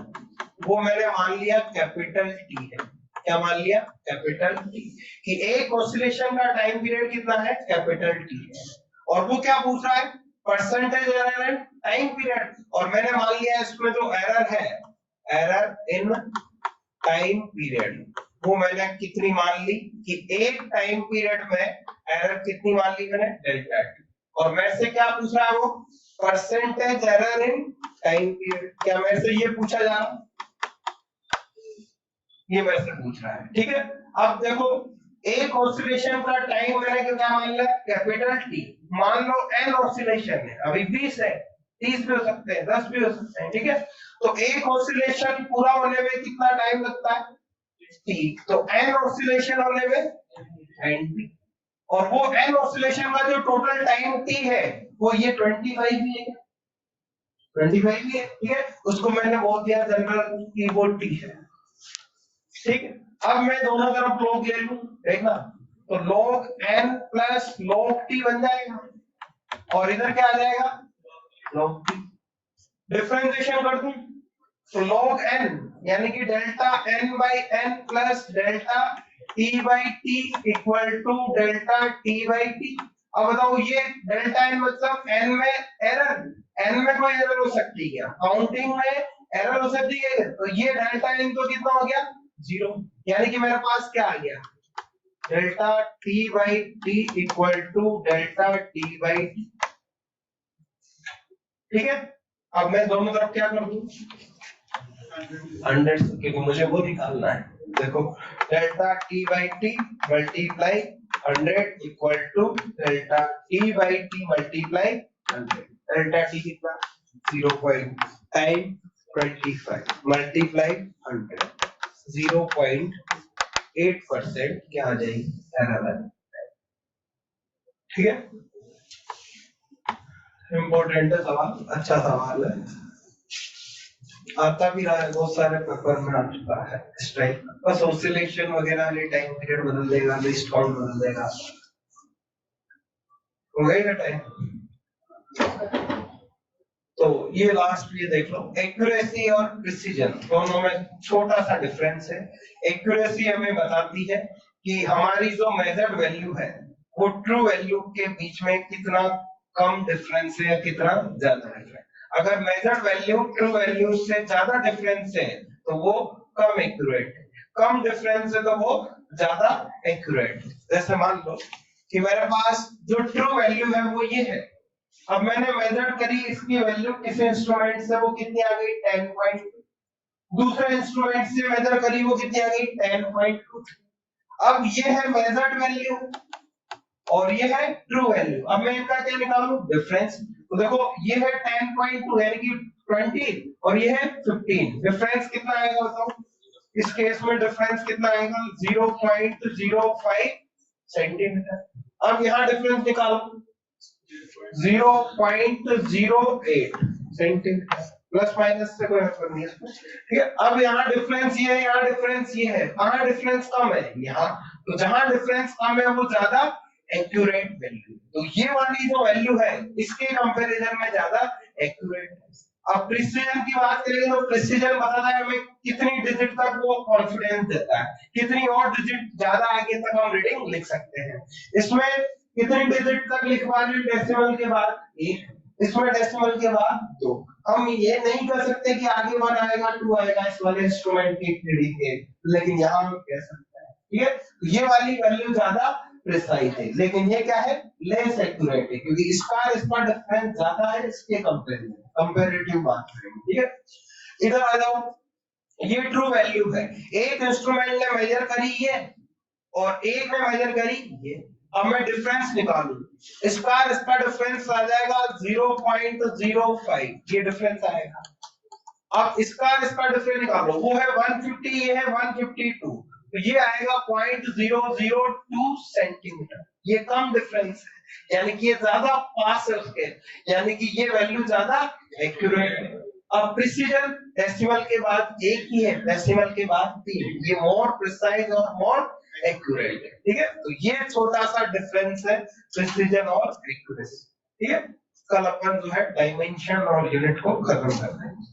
वो मैंने मान लिया कैपिटल टी है। क्या मान लिया? Capital T. कि एक ऑसिलेशन का टाइम पीरियड कितना है? कैपिटल टी है। और वो क्या पूछ रहा है? Percentage error in time period. और मैंने मान लिया इसमें जो एरर है, एरर इन टाइम पीरियड, वो मैंने कितनी मान ली? कि एक टाइम पीरियड में एरर कितनी मान ली मैंने? Delta T. और मेरे से क्या पूछ रहा है वो? Percentage error in time period. क्या मेरे से ये पूछा जा रहा? ये मेरे से पूछ रहा है। ठीक है, अब देखो एक ऑसिलेशन का टाइम मैंने क्या मान लिया? Capital T. मान लो n ऑसिलेशन है, अभी 20 है, 30 भी हो सकते हैं, 10 भी हो सकते हैं। ठीक है, तो एक ऑसिलेशन पूरा होने में कितना टाइम लगता है? t। तो n ऑसिलेशन होने में nt, और वो n ऑसिलेशन का जो टोटल टाइम t है वो ये 25 ही है, 25 ही है। ठीक है, उसको मैंने बोल दिया जनरल की वो t है। ठीक है, अब मैं दोनों तरफ log ले लूं, देखना, तो log n plus log t बन जाएगा, और इधर क्या आ जाएगा? log t डिफरेंशिएशन कर दूं तो log n यानी कि delta n by n plus delta t by t equal to delta t by t। अब बताओ ये डेल्टा n मतलब n में एरर, n में कोई एरर हो सकती है, काउंटिंग में एरर हो सकती है, तो ये डेल्टा n तो कितना हो गया 0, यानी कि मेरे पास क्या आ गया delta t by t equal to delta t by t। ठीक है, अब मैं दोनों तरफ क्या कर दूं 100 क्योंकि मुझे वो निकालना है। देखो delta t by T multiply 100 equal to delta t by T multiply 100। Delta t कितना 0.25 मल्टीप्लाई 100 0.8% क्या आ जाएगी एरर। ठीक है, इम्पोर्टेंट है सवाल, अच्छा सवाल है, आता भी रहा है बहुत सारे पेपर में आ चुका है इस टाइप। बस ऑसिलेशन वगैरह वाले टाइम पीरियड बदल देगा, लिस्ट काउंट बदल देगा, हो गया टाइम। तो ये लास्ट ये देख लो, एक्यूरेसी और प्रिसीजन दोनों में छोटा सा डिफरेंस है। एक्यूरेसी हमें बताती है कि हमारी जो मेजर्ड वैल्यू है वो ट्रू वैल्यू के बीच में कितना कम डिफरेंस है या कितना ज्यादा डिफरेंस। अगर मेजर्ड वैल्यू ट्रू वैल्यू से ज्यादा डिफरेंस है तो वो कम एक्यूरेट है, कम डिफरेंस है तो वो ज्यादा एक्यूरेट है। जैसे मान लो कि मेरे पास जो ट्रू वैल्यू है वो ये है, अब मैंने मेजर करी इसकी वैल्यू किसी इंस्ट्रूमेंट से, वो कितनी आ गई 10.2, दूसरे इंस्ट्रूमेंट से मेजर करी वो कितनी आ गई 10.2। अब ये है मेजर्ड वैल्यू और ये है ट्रू वैल्यू, अब मैं इनका क्या निकालूं डिफरेंस। तो देखो ये है 10.2 यानी कि 20 और ये है 15, डिफरेंस कितना आएगा बताओ इस केस में, डिफरेंस कितना आएगा 0.05 सेंटीमीटर। अब यहाँ डिफरेंस निकालो 0.08 सेंटीमीटर, प्लस माइनस से कोई मतलब नहीं है इसमें। ठीक है, अब यहाँ डिफरेंस ये है, यहाँ डिफरेंस ये है, कहाँ डिफरेंस कम है यहाँ, तो जहां डिफरेंस कम है वो ज्यादा एक्यूरेट वैल्यू, तो ये वाली जो वैल्यू है इसके कंपैरिजन में ज्यादा एक्यूरेट है। अब प्रिसीजन की बात करेंगे तो प्रिसीजन बताता है हमें कितनी डिजिट तक वो कॉन्फिडेंस देता है, कितनी और डिजिट ज्यादा आगे तक हम रीडिंग लिख सकते हैं। इसमें कितनी डिजिट तक लिखवा रहे डेसिमल के बाद 1, इसमें डेसिमल के बाद 2। हम ये नहीं कर सकते कि आगे 1 आएगा 2 आएगा इस वाले इंस्ट्रूमेंट की रीडिंग के, लेकिन यहाँ हम कह सकते हैं। ठीक है, ये वाली वैल्यू ज्यादा प्रिसाइज है, लेकिन ये क्या है लेस एक्यूरेट है क्योंकि इसका डिफरेंस ज्यादा है इसके कंपैरेटिव बात करेंगे। ठीक है, इधर आ जाओ, ये ट्रू वैल्यू है, एक इंस्ट्रूमेंट ने मेजर करी ये और एक ने मेजर करी ये। अब मैं डिफरेंस निकालूं, इसका डिफरेंस आ जाएगा 0.05, ये डिफरेंस आएगा। अब इसका डिफरेंस निकालो, वो है 150 ये है 152, तो ये आएगा 0.002 सेंटीमीटर, ये कम डिफरेंस है, यानी कि ये ज्यादा पास है उसके, यानी कि ये वैल्यू ज्यादा एक्यूरेट है। अब प्रिसीजन डेसिमल के बाद 1 ही है, डेसिमल के बाद 3, ये मोर प्रिसाइज और मोर एक्यूरेट है। ठीक है, तो ये छोटा सा डिफरेंस है प्रिसीजन और एक्यूरेसी। ठीक है, कल अपन जो है डायमेंशन और यूनिट को खत्म कर देंगे।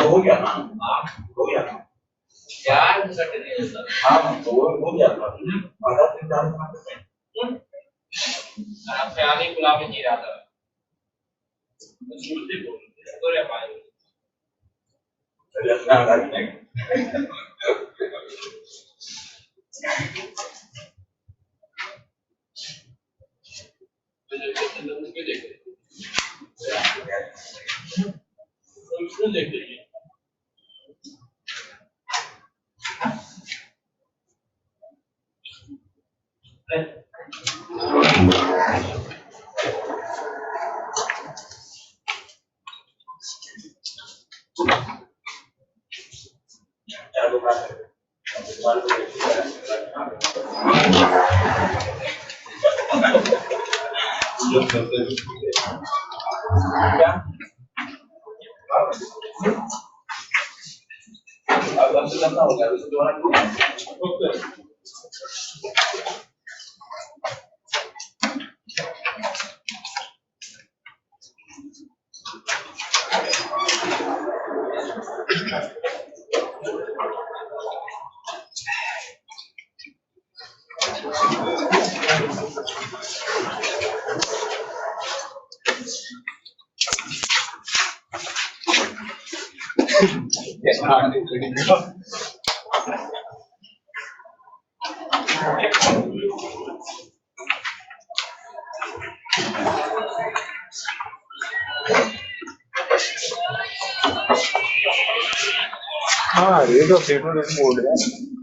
हो गया ना, हो गया यार, हाँ हो गया था, आने गुलाब नहीं रहा था, तो रे पाए, चलिए अपना गाड़ी में, अब से करना होगा, उसे दोबारा हाँ ये तो थिएटर मोड है।